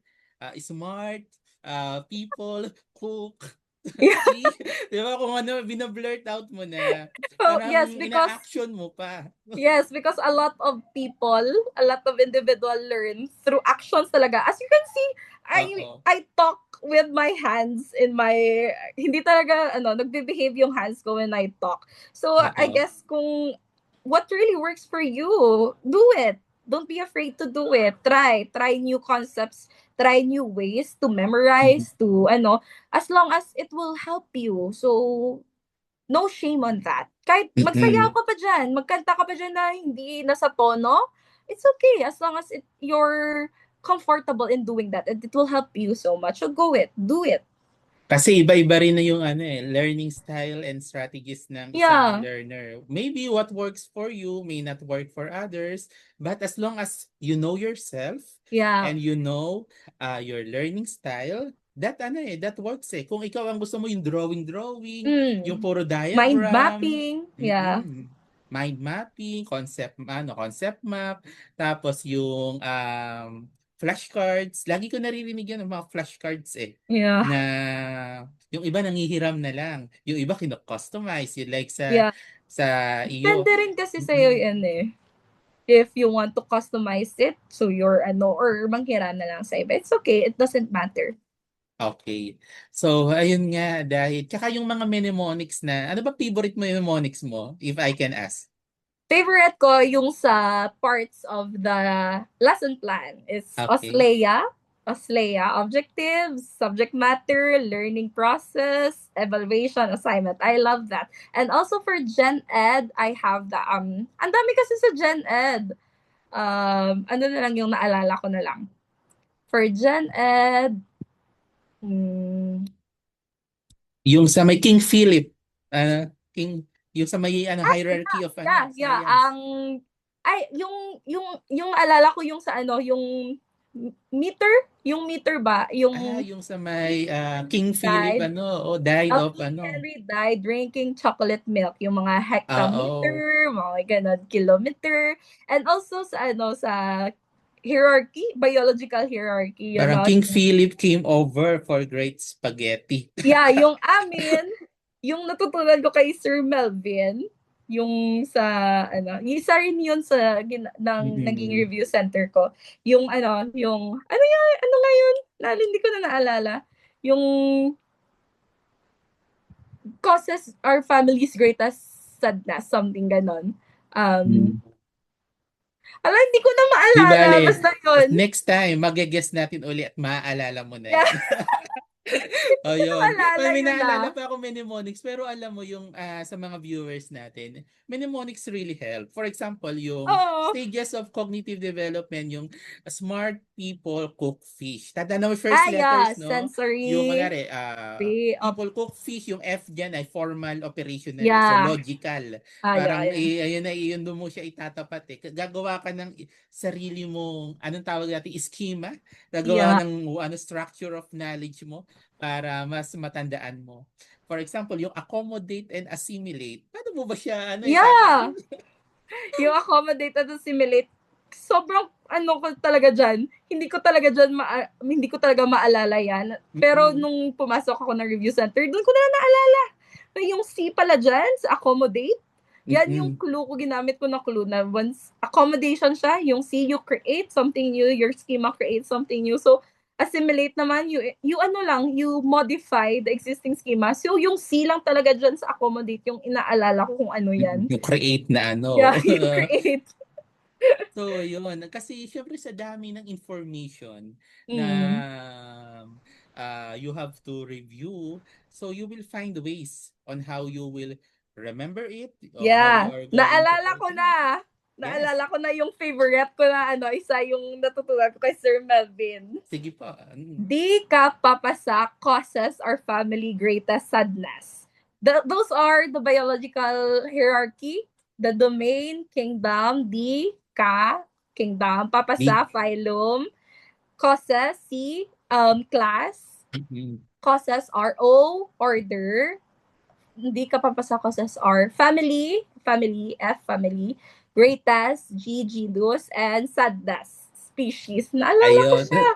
people, cook, yeah. see? Di ba? Kung ano, binablurt out mo na, So, parang yes, because ina-action mo pa. yes, because a lot of individual learn through actions talaga. As you can see, Oo. I talk with my hands in my hindi talaga nagbe-behave yung hands ko when I talk. So I Oo. guess kung what really works for you, do it. Don't be afraid to do it. Try new concepts, try new ways to Mhm. memorize, to as long as it will help you. So no shame on that. Kahit magsayaw Mm-mm. ka pa dyan, magkanta ka pa dyan na hindi nasa tono, it's okay as long as you're comfortable in doing that and it will help you so much. So do it. Kasi iba-iba rin na yung learning style and strategies ng isang Yeah, learner. Maybe what works for you may not work for others, but as long as you know yourself yeah. and you know your learning style, that works eh. Kung ikaw ang gusto mo yung drawing, yung Mm. puro Mind diagram, mapping, yeah. mm mind mapping, concept map, tapos yung flashcards. Lagi ko naririnig yan ng mga flashcards eh Yeah. na yung iba nangihiram na lang, yung iba kino-customize, yun like sa Yeah. sa Depende iyo. rin kasi sa'yo Mm-mm. yan eh. If you want to customize it, so your or manghiram na lang sa iba, it's okay. It doesn't matter. Okay. So, ayun nga, dahil, tsaka yung mga mnemonics na, ano ba favorite mo mnemonics mo, if I can ask? Favorite ko yung sa parts of the lesson plan is Okay. Oslea, objectives, subject matter, learning process, evaluation, assignment. I love that. And also for Gen Ed, I have ang dami kasi sa Gen Ed. Ano na lang yung naalala ko na lang. For Gen Ed, hmm, Yung sa may King Philip, King, yung sa may hierarchy of yeah, science. yung alala ko yung sa yung meter, yung meter ba, yung Yung sa may King Philip, died, died of King Henry died drinking chocolate milk, yung mga oo. hectometer, mga ganun, kilometer, and also sa hierarchy, biological hierarchy, Parang King Philip came over for great spaghetti. yeah, yung amin, yung natutunan ko kay Sir Melvin, yung sa isa rin yun sa naging Mm-mm. review center ko. Yung ano nga yun? Hindi ko na naalala. Yung causes our family's greatest sadness, something ganon. Um, Ala, hindi ko na Di maalala. bale, Basta yun. next time, mag-guess natin uli at maaalala mo na Yeah, yan. Oh, hindi ko yun. maalala May yun naalala ah. pa ako mnemonics, pero alam mo yung sa mga viewers natin, mnemonics really help. For example, yung Oo. stages of cognitive development, yung smart people cook fish. Tandaan mo yung first Ah, yeah. letters, no? Yung Sensory. kunwari, Up. people cook fish, yung F dyan ay formal operation na rin. So, Yeah. logical. Ah, yeah, Parang, yeah. ayun na, yun doon mo siya itatapat eh. Gagawa ka ng sarili mong, anong tawag natin, schema? Gagawa Yeah. ng structure of knowledge mo para mas matandaan mo. For example, yung accommodate and assimilate. Paano mo ba siya, ano eh, Yeah. Yung accommodate at assimilate, sobrang ano ko talaga dyan. Hindi ko talaga maalala yan. Pero Mm-mm. nung pumasok ako ng review center, doon ko na naalala. Yung C pala dyan, sa accommodate, yan yung Mm-mm. clue ko, ginamit ko na clue na once accommodation siya, yung C, you create something new, your schema creates something new. So, assimilate naman, you ano lang, you modify the existing schema. So, yung C lang talaga dyan sa accommodate, yung inaalala ko kung ano yan. Yung create na Yeah, ano. you create. So, yun. Kasi syempre sa dami ng information na Mm. you have to review, so you will find ways on how you will remember it, or how you Yeah, are going to naalala ko also. na. Yes. Naalala ko na yung favorite ko na ano, isa yung natutunan ko kay Sir Melvin. Sige pa. Di ka papasa causes our family greatest sadness. Those are the biological hierarchy, the domain, kingdom, di, ka, kingdom, Di. papasa, phylum, causes, C, class, Mm. causes, RO, order, hindi ka papasa causes are family, family, F, family, greatest, G, genus, and sadness, species. Naalala ko Ayun. siya.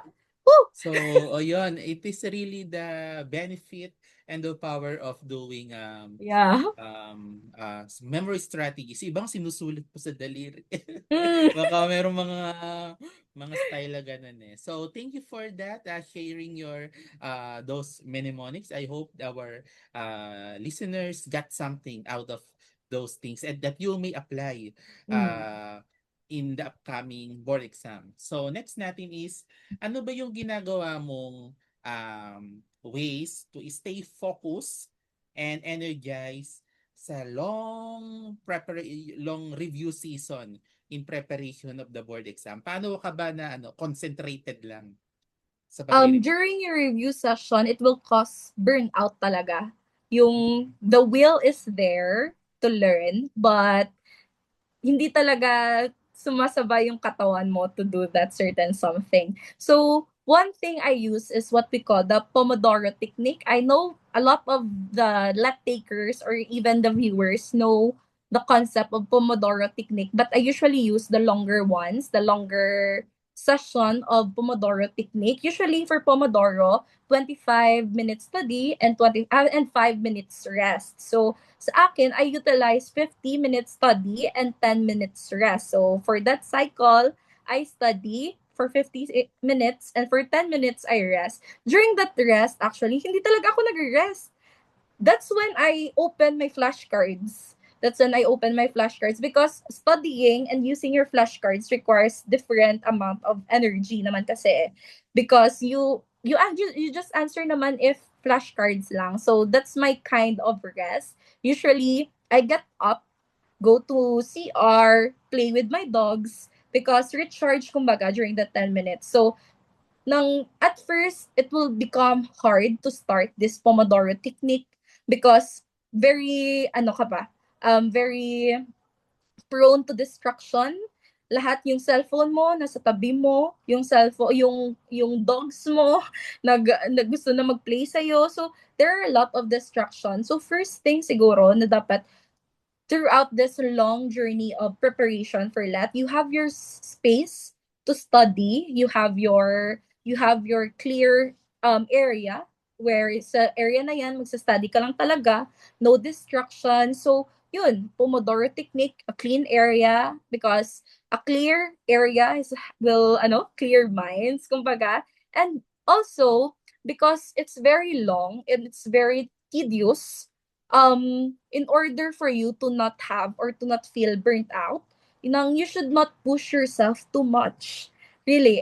Woo! So, oh yun, it is really the benefit and the power of doing Yeah. memory strategies. Ibang sinusulit po sa daliri. Mm. Baka merong mga style na ganun eh. So, thank you for that, sharing your those mnemonics. I hope our listeners got something out of those things and that you may apply Mm. in the upcoming board exam. So, next natin is ano ba yung ginagawa mong ways to stay focused and energized sa long review season in preparation of the board exam? Paano ka ba na concentrated lang sa pagre-review? During your review session, it will cause burnout talaga. Yung the will is there to learn, but hindi talaga sumasabay yung katawan mo to do that certain something. So, one thing I use is what we call the Pomodoro technique. I know a lot of the let takers or even the viewers know the concept of Pomodoro technique, but I usually use the longer ones, the longer session of Pomodoro technique. Usually for Pomodoro, 25 minutes study and 5 minutes rest. So, sa akin, I utilize 50 minutes study and 10 minutes rest. So, for that cycle, I study for 50 minutes and for 10 minutes, I rest. During that rest, actually, hindi talaga ako nag-rest. That's when I open my flashcards. That's when I open my flashcards because studying and using your flashcards requires different amount of energy naman kasi because you just answer naman if flashcards lang. So that's my kind of rest. Usually I get up, go to CR, play with my dogs because recharge kumbaga during the 10 minutes. So at first it will become hard to start this Pomodoro technique because very ano ka ba very prone to distraction. Lahat yung cellphone mo nasa tabi mo, yung cellphone yung dogs mo nag gusto na mag-play sa so there are a lot of distractions. So first thing siguro na dapat throughout this long journey of preparation for LAT, you have your space to study. You have your clear area where sa area na yan, magsa-study ka lang talaga, no distraction. So, yun, Pomodoro technique, a clean area because a clear area will clear minds kumbaga. And also because it's very long and it's very tedious, in order for you to not have or to not feel burnt out, you should not push yourself too much. Really,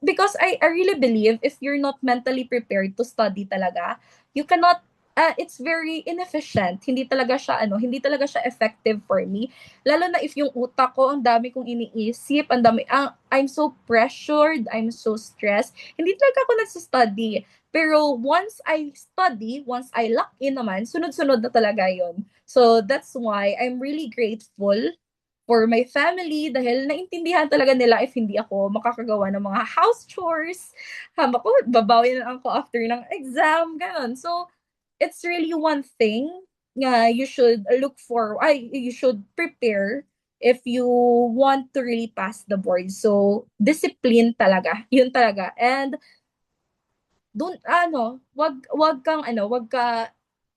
because I really believe if you're not mentally prepared to study talaga, you cannot it's very inefficient. Hindi talaga siya effective for me. Lalo na if yung utak ko, ang dami kong iniisip, I'm so pressured, I'm so stressed. Hindi talaga ako nagsa-study. Pero once I lock in naman, sunod-sunod na talaga yon. So that's why I'm really grateful for my family dahil naintindihan talaga nila if hindi ako makakagawa ng mga house chores. Ako, babawi na lang ako after ng exam, ganun. So, it's really one thing nga you should prepare if you want to really pass the board. So, discipline talaga. Yun talaga. And wag ka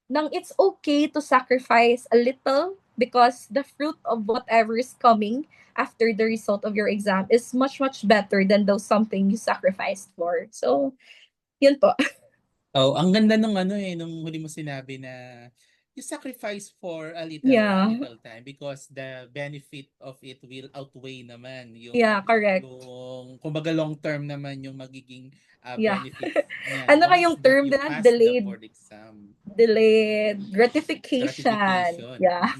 nang it's okay to sacrifice a little because the fruit of whatever is coming after the result of your exam is much much better than those something you sacrificed for. So, yun po. Oh, ang ganda nung ano eh, nung huli mo sinabi na you sacrifice for a Yeah. little time because the benefit of it will outweigh naman Yeah, correct. yung kumbaga long term naman yung magiging Yeah. benefits niya Ano nga once yung that term you na pass the board exam. delayed gratification. Gratification. Yeah.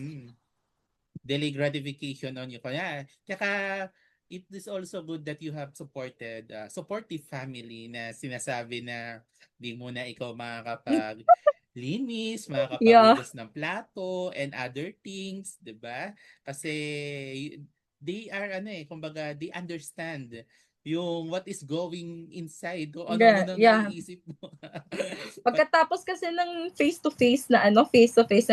Delay gratification on you. Kaya, tsaka it is also good that you have supportive family na sinasabi na di mo na ikaw makakapag-linis, Yeah. makakapaghugas ng plato and other things, 'di ba? Kasi they are kumbaga they understand yung what is going inside o ano-ano Yeah. nang Yeah. naiisip mo. Pagkatapos kasi ng face-to-face na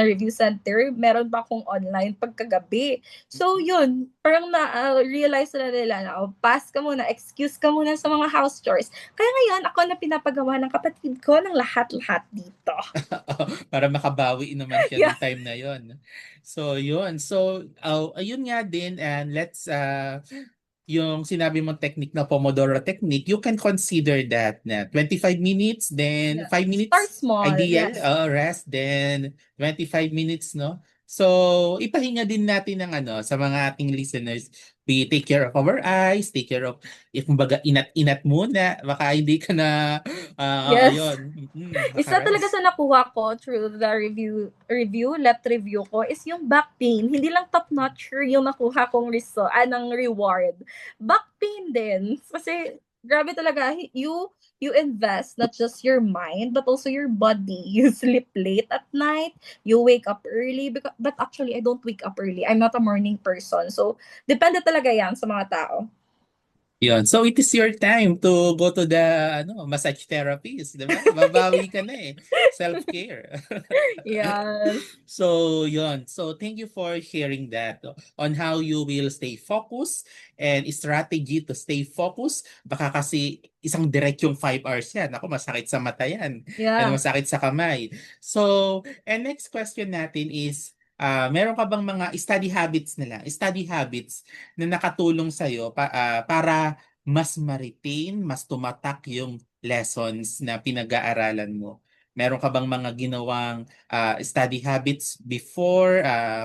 review center, meron pa akong online pagkagabi. So yun, parang na-realize na nila na, oh, pass ka muna, excuse ka muna sa mga house chores. Kaya ngayon, ako na pinapagawa ng kapatid ko ng lahat-lahat dito. Para makabawi naman siya Yeah. nung time na yon. So, yun. So, ayun nga din, and let's yung sinabi mong technique na Pomodoro technique, you can consider that na 25 minutes, then Yeah. 5 Start minutes small, ideal, yes. rest, then 25 minutes, no? So, ipahinga din natin ng sa mga ating listeners. We take care of our eyes, take care of, if kumbaga, inat-inat muna, baka hindi ka na, Yes. ayun, Isa talaga makaras. sa nakuha ko through the left review ko is yung back pain. Hindi lang top notch yung nakuha kong ng reward. Back pain din. Kasi grabe talaga, you invest not just your mind but also your body. You sleep late at night, you wake up early but actually I don't wake up early. I'm not a morning person. So depende talaga yan sa mga tao. Yun. So it is your time to go to the massage therapist, 'di ba? Babawi ka na eh. Self-care. Yes. So, yun. So, thank you for sharing that on how you will stay focused and strategy to stay focused. Baka kasi isang diretsong 5 hours yan. Ako, masakit sa mata yan. And Yeah. masakit sa kamay. So, and next question natin is, meron ka bang mga study habits na nakatulong sa'yo para mas ma-retain, mas tumatak yung lessons na pinag-aaralan mo? Meron ka bang mga ginawang study habits before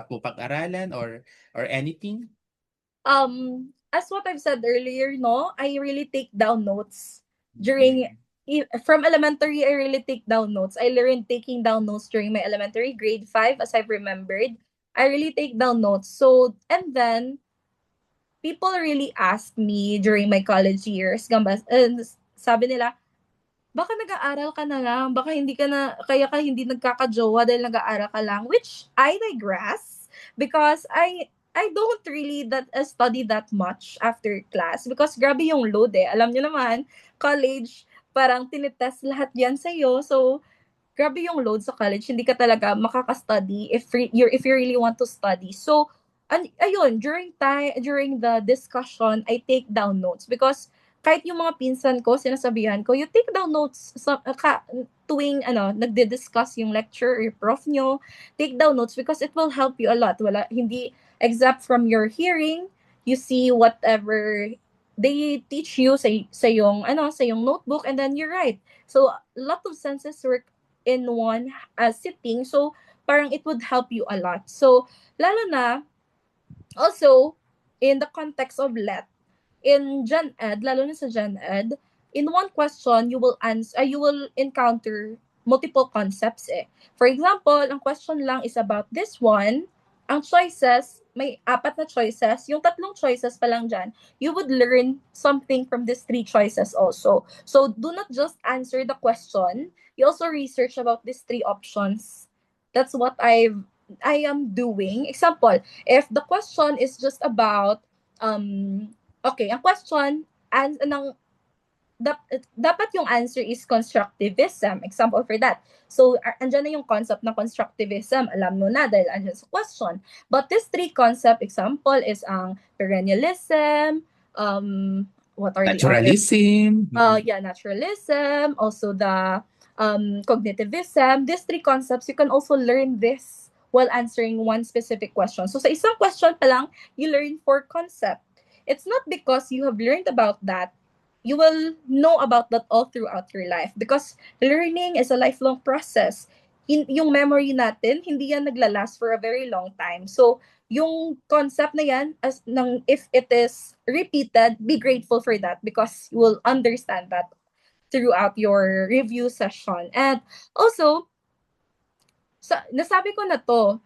pag-aralan or anything? As what I've said earlier, no, I really take down notes during Mm. from elementary. I really take down notes. I learned taking down notes during my elementary grade 5, as I've remembered. I really take down notes. So, and then people really asked me during my college years, gambas, sabi nila, baka nag-aaral ka na lang, baka kaya ka hindi nagkakajowa dahil nag-aaral ka lang, which I digress because I don't really study that much after class because grabe yung load eh. Alam niyo naman, college, parang tinitest lahat yan sa'yo. So, grabe yung load sa college. Hindi ka talaga makaka-study if you really want to study. So, ayun, during the discussion, I take down notes because kahit yung mga pinsan ko, sinasabihan ko, you take down notes tuwing nagde-discuss yung lecture or prof nyo, take down notes because it will help you a lot. Hindi, except from your hearing, you see whatever they teach you sa yung notebook and then you write. So, a lot of senses work in one sitting. So, parang it would help you a lot. So, lalo na, also, in the context of let, in Gen Ed, lalo na sa Gen Ed, in one question, you will encounter multiple concepts eh. For example, ang question lang is about this one, ang choices, may apat na choices, yung tatlong choices pa lang dyan, you would learn something from these three choices also. So do not just answer the question, you also research about these three options. That's what I am doing. Example, if the question is just about okay, ang question ng dapat yung answer is constructivism. Example for that. So, andyan na yung concept ng constructivism. Alam mo na dahil andyan sa question. But these three concept, example is ang perennialism, what are the other? Naturalism. Yeah, naturalism, also the cognitivism. These three concepts, you can also learn this while answering one specific question. So, sa isang question pa lang, you learn four concept. It's not because you have learned about that you will know about that all throughout your life because learning is a lifelong process. Yung memory natin, hindi yan naglalast for a very long time. So, yung concept na yan, if it is repeated, be grateful for that because you will understand that throughout your review session. And also, nasabi ko na to,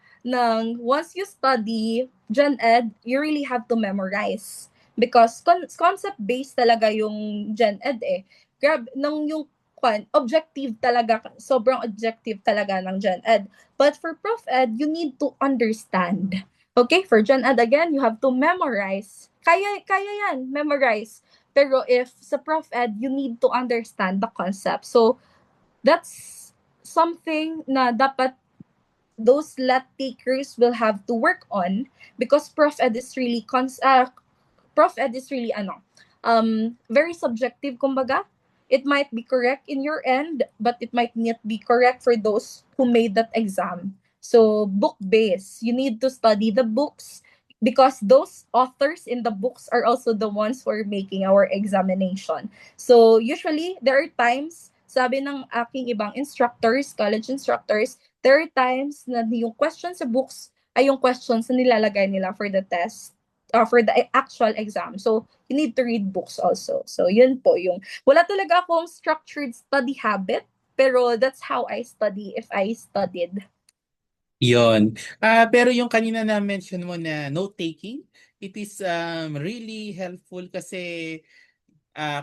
once you study Gen Ed, you really have to memorize. Because concept-based talaga yung Gen Ed eh. Yung objective talaga, sobrang objective talaga ng Gen Ed. But for Prof Ed, you need to understand. Okay, for Gen Ed again, you have to memorize. Kaya yan, memorize. Pero if sa Prof Ed, you need to understand the concept. So, that's something na dapat those let takers will have to work on because Prof Ed is really very subjective kumbaga. It might be correct in your end, but it might not be correct for those who made that exam. So book based, you need to study the books because those authors in the books are also the ones who are making our examination. So usually there are times, sabi ng aking ibang instructors, college instructors, there are times na yung questions sa books ay yung questions na nilalagay nila for the test, for the actual exam. So, you need to read books also. So, yun po yung, wala talaga akong structured study habit, pero that's how I study if I studied. Yon. Pero yung kanina na mention mo na note-taking, it is really helpful kasi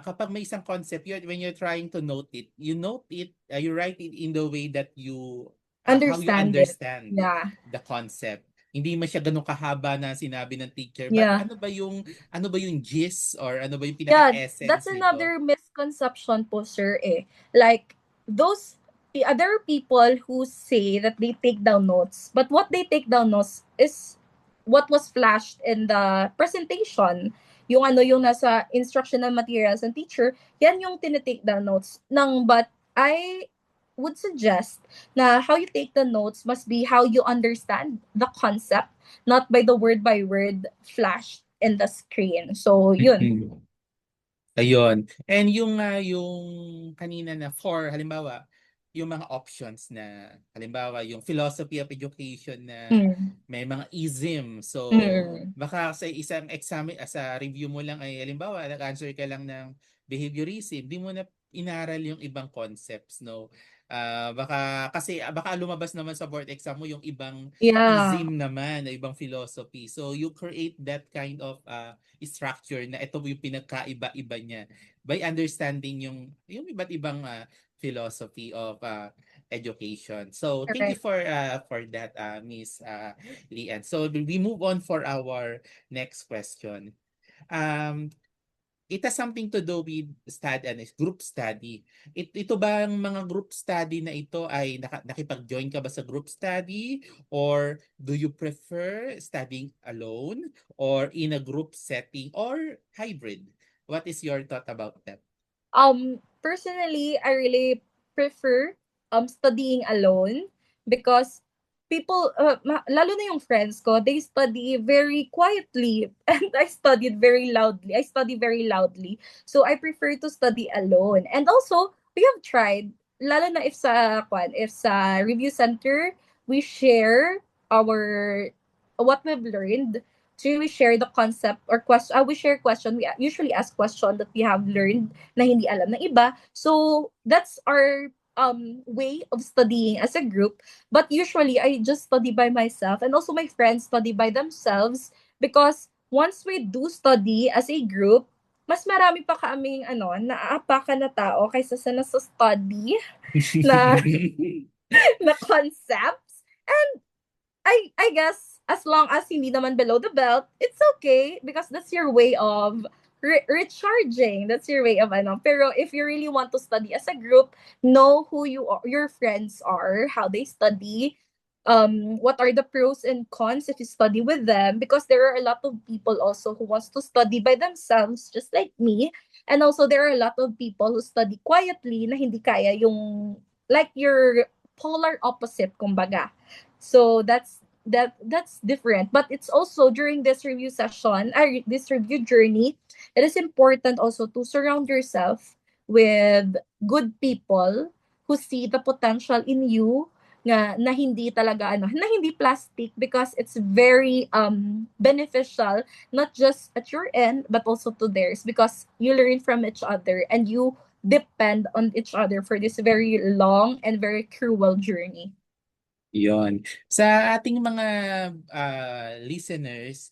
kapag may isang concept, when you're trying to note it, you write it in the way that how you Understand it. understand Yeah. the concept. Hindi man siya ganun kahaba na sinabi ng teacher, but Yeah. ano ba yung gist or ano ba yung Yeah, that's pinaka-essence nito? another misconception po, sir, eh. Like, the other people who say that they take down notes, but what they take down notes is what was flashed in the presentation. Yung nasa instructional materials ng teacher, yan yung tinitake down notes. But I would suggest na how you take the notes must be how you understand the concept, not by the word by word flashed in the screen. So, yun. Mhm. Ayun. And yung kanina na halimbawa, yung mga options na, halimbawa, yung philosophy of education na Mm. may mga ism. So, Mm. baka sa isang sa review mo lang ay, halimbawa, nag-answer ka lang ng behaviorism, di mo na inaral yung ibang concepts, no? Baka lumabas naman sa board exam mo yung ibang Yeah. ism naman, na ibang philosophy. So, you create that kind of structure na ito yung pinagkaiba-iba niya by understanding yung iba't ibang philosophy of education. So thank you Correct. for that, Miss Lian. So we move on for our next question. Um, it has something to do with group study. Ito bang mga group study na ito ay nakipag-join ka ba sa group study, or do you prefer studying alone or in a group setting or hybrid? What is your thought about that? Personally, I really prefer studying alone because people, lalo na yung friends ko, they study very quietly and I studied very loudly. I study very loudly. So I prefer to study alone. And also, we have tried, lalo na if sa review center, we share our what we've learned. So we share the concept or question. We share question. We usually ask question that we have learned na hindi alam ng iba. So that's our way of studying as a group. But usually I just study by myself, and also my friends study by themselves, because once we do study as a group, mas marami pa kaming naaapakan na tao kaysa sa nasa study na na concepts. And I guess as long as hindi naman below the belt, it's okay, because that's your way of recharging. That's your way of Pero if you really want to study as a group, know who your friends are, how they study, what are the pros and cons if you study with them, because there are a lot of people also who wants to study by themselves, just like me. And also there are a lot of people who study quietly na hindi kaya yung, like, your polar opposite, kumbaga. So that's different. But it's also during this review session, this review journey, it is important also to surround yourself with good people who see the potential in you, na hindi talaga na hindi plastic, because it's very beneficial, not just at your end but also to theirs, because you learn from each other and you depend on each other for this very long and very cruel journey. Yon. Sa ating mga listeners,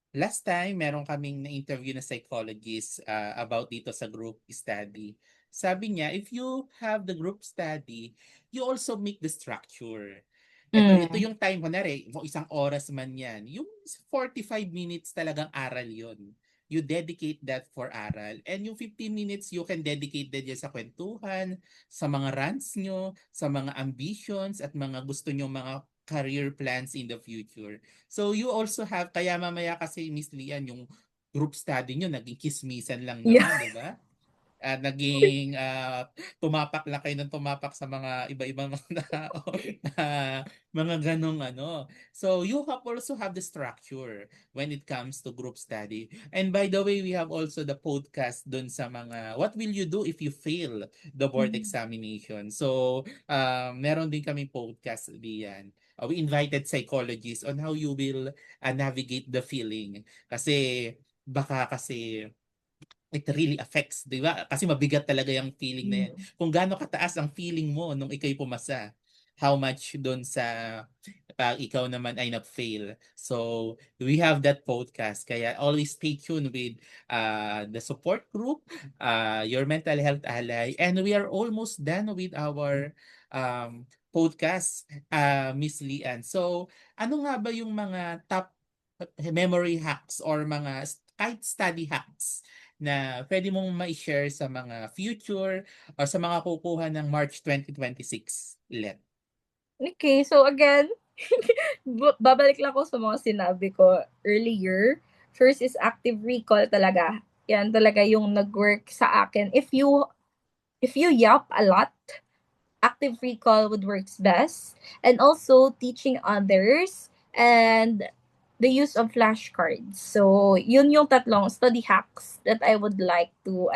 last time meron kaming na-interview na psychologist about dito sa group study. Sabi niya, if you have the group study, you also make the structure. Ito Mm. yung time, kunwari, kung isang oras man yan, yung 45 minutes talagang aral yon. You dedicate that for aral. And yung 15 minutes, you can dedicate that sa kwentuhan, sa mga rants nyo, sa mga ambitions, at mga gusto nyo mga career plans in the future. So you also have, kaya mamaya kasi Miss Lian, yung group study nyo, naging kismisan lang Yeah. naman, di ba? Naging tumapak lang kayo ng tumapak sa mga iba-ibang mga tao. Mga ganong ano. So you also have the structure when it comes to group study. And by the way, we have also the podcast dun sa mga what will you do if you fail the board examination. So meron din kami podcast diyan. We invited psychologists on how you will navigate the feeling. Kasi baka kasi it really affects, di ba? Kasi mabigat talaga yung feeling na yan. Mm. Kung gaano kataas ang feeling mo nung ikay pumasa, how much doon sa pag ikaw naman ay nag-fail. So, we have that podcast. Kaya always stay tuned with the support group, your mental health ally. And we are almost done with our podcast, Miss Lian. So, ano nga ba yung mga top memory hacks or mga kahit study hacks na pwede mong ma-share sa mga future or sa mga kukuha ng March 2026 let? Okay, so again, babalik lang ako sa mga sinabi ko earlier. First is active recall talaga. Yan talaga yung nag-work sa akin. If you yap a lot, active recall would works best. And also teaching others, and the use of flashcards. So, yun yung tatlong study hacks that I would like to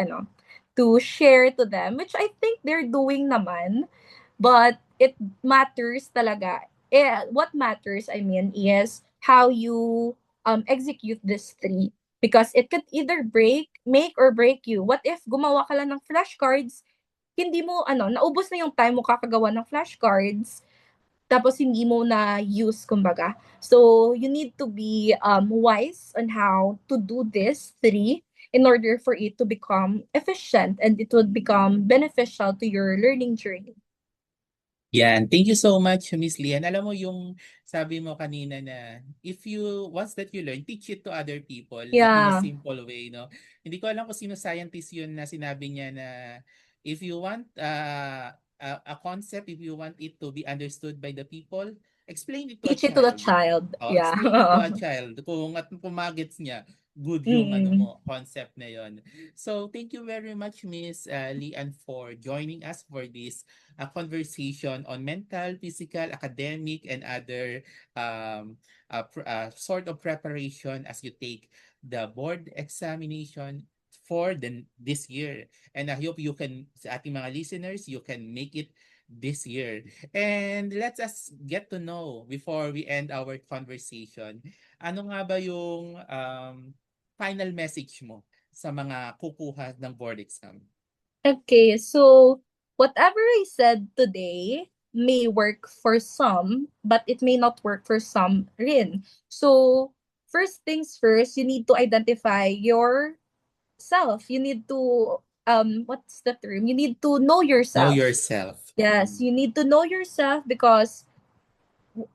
share to them, which I think they're doing naman. But it matters talaga. What matters, I mean, is how you execute this three, because it could either make or break you. What if gumawa ka lang ng flashcards, hindi mo naubos na yung time mo kakagawa ng flashcards, tapos hindi mo na use, kumbaga. So you need to be wise on how to do this three in order for it to become efficient and it would become beneficial to your learning journey. Yan. Thank you so much, Miss Lian. Alam mo yung sabi mo kanina na if you, once that you learn, teach it to other people na in a Yeah. simple way, no? Hindi ko alam kung sino scientist yun na sinabi niya na if you want a concept, if you want it to be understood by the people, explain it to a Teach it to the child. child. Oh, explain it to Yeah. a child. Kung at pumagets niya, good yung ano Mm. mo, concept na yon. So, thank you very much, Miss Lian, for joining us for this a conversation on mental, physical, academic, and other sort of preparation as you take the board examination for this year. And I hope you can, sa ating mga listeners, you can make it this year. And let us get to know before we end our conversation. Ano nga ba yung final message mo sa mga kukuha ng board exam? Okay, so whatever I said today may work for some, but it may not work for some rin. So, first things first, you need to identify yourself. You need to what's the term? You need to know Know yourself. yourself. Yes, you need to know yourself because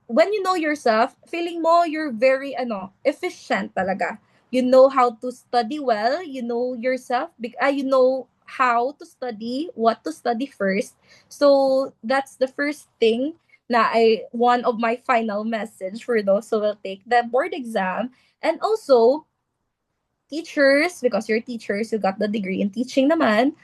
when you know yourself, feeling mo you're very efficient talaga. You know how to study well, you know yourself, you know how to study, what to study first. So that's the first thing na one of my final message for those who will take the board exam. And also, teachers, because you're teachers, you got the degree in teaching naman,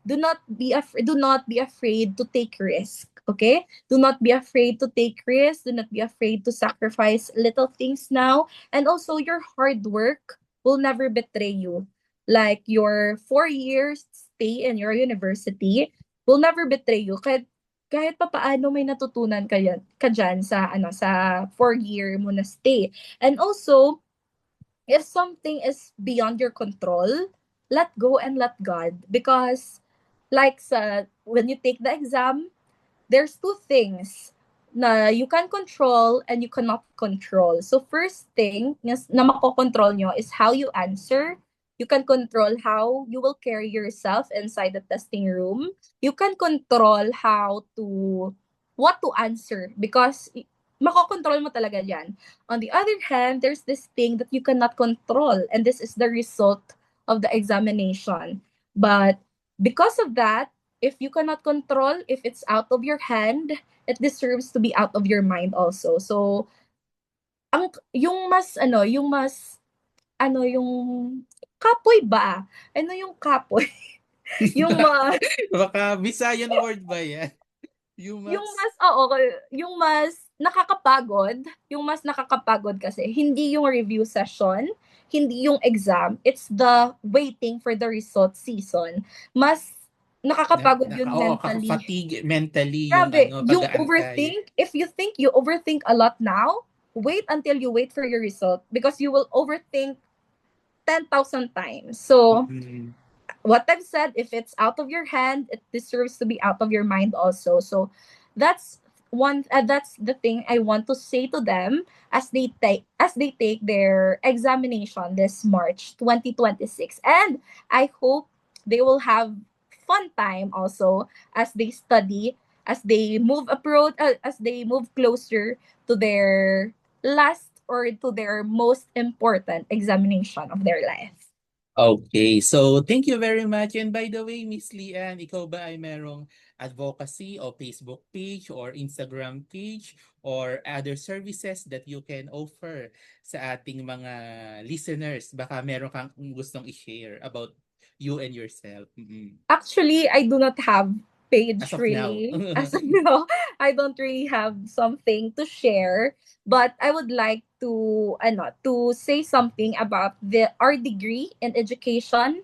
do not be afraid to take risk. Okay? Do not be afraid to take risks. Do not be afraid to sacrifice little things now. And also, your hard work will never betray you. Like your 4 years stay in your university will never betray you. Kahit pa paano may natutunan ka dyan sa 4 year mo na stay. And also, if something is beyond your control, let go and let God. Because when you take the exam, there's two things na you can control and you cannot control. So first thing na makokontrol nyo is how you answer. You can control how you will carry yourself inside the testing room. You can control what to answer because makokontrol mo talaga yan. On the other hand, there's this thing that you cannot control, and this is the result of the examination. But because of that, if you cannot control, if it's out of your hand, it deserves to be out of your mind also. So, yung kapoy ba? Ano yung kapoy? yung ma, Baka Visayan word ba yan? You yung must... mas, oo, yung mas nakakapagod kasi, hindi yung review session, hindi yung exam, it's the waiting for the result season. Mas nakakapagod yun Oo, mentally. fatigue mentally yung Grabe, yung pag-aantay. overthink, if you overthink a lot now, wait until you wait for your result because you will overthink 10,000 times. So, Mm. what I've said, if it's out of your hand, it deserves to be out of your mind also. So, that's the thing I want to say to them as they take their examination this March 2026. And I hope they will have fun time also as they study, as they move closer to their last or to their most important examination of their life. Okay, so thank you very much. And by the way, Miss Lian, ikaw ba ay merong advocacy o Facebook page or Instagram page or other services that you can offer sa ating mga listeners? Baka meron kang gustong i-share about you and yourself. Mm-mm. Actually, I do not have As page of now. really. As of now, I don't really have something to share. But I would like to say something about our degree in education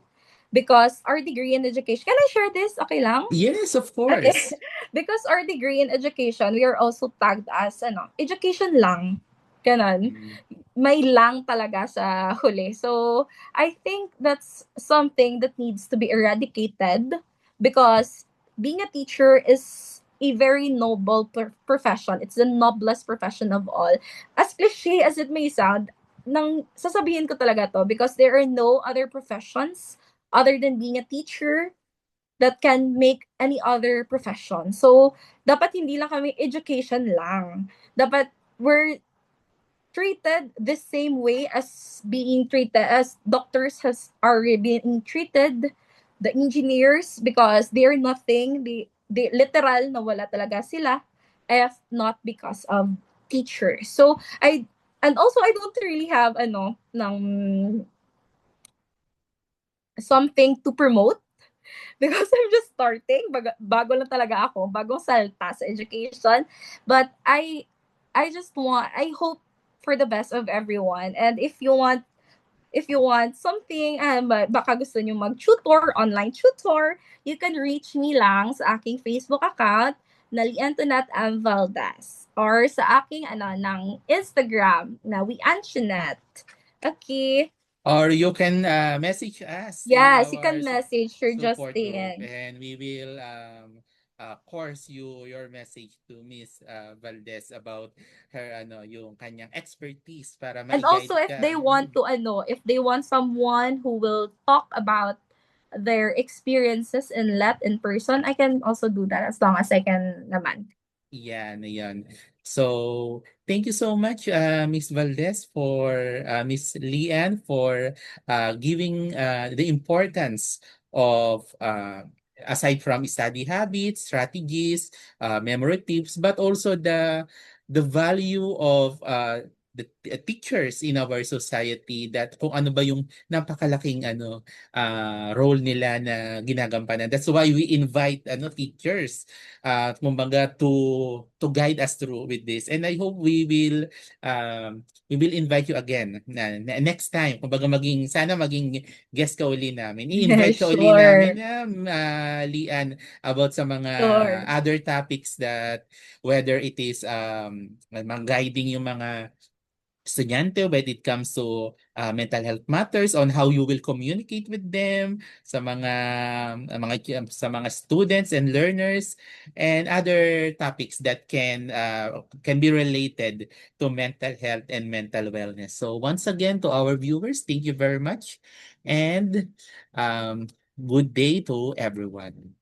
because our degree in education. Can I share this? Okay lang? Yes, of Okay. course. Because our degree in education, we are also tagged as education lang. Ganon. Mm. May lang talaga sa huli. So, I think that's something that needs to be eradicated because being a teacher is a very noble profession. It's the noblest profession of all. As cliche as it may sound, sasabihin ko talaga to because there are no other professions other than being a teacher that can make any other profession. So, dapat hindi lang kami education lang. Dapat we're treated the same way as being treated as doctors are being treated, the engineers, because they're nothing, they literal na wala talaga sila if not because of teachers. So and also I don't really have ng something to promote because I'm just starting. Bago lang talaga ako, bagong salta sa education. But I hope for the best of everyone. And if you want If you want something, baka gusto nyo mag-tutor, online tutor, you can reach me lang sa aking Facebook account na Liantonat M. Valdez or sa aking ng Instagram na Wiantionet. Okay. Or you can message us in Yes, you our can message Sir support group, Justin. and we will course your message to Miss Valdez about her yung kanyang expertise para And also ma-guide if they ka. want to if they want someone who will talk about their experiences in Let in person, I can also do that as long as I can naman. Yan, yan. So, thank you so much, Miss Valdez, for Miss Lian, for giving the importance of, aside from study habits, strategies, memory tips, but also the value of the teachers in our society, that kung ano ba yung napakalaking role nila na ginagampanan. That's why we invite teachers, kumbaga, to guide us through with this. And I hope we will invite you again na next time. Kumbaga, sana maging guest ka uli namin. I-invite ka uli namin Sure. na, Lian, about sa mga Sure. other topics, that whether it is mga guiding yung mga estudyante when it comes to mental health matters, on how you will communicate with them, sa sa mga students and learners, and other topics that can be related to mental health and mental wellness. So once again, to our viewers, thank you very much, and good day to everyone.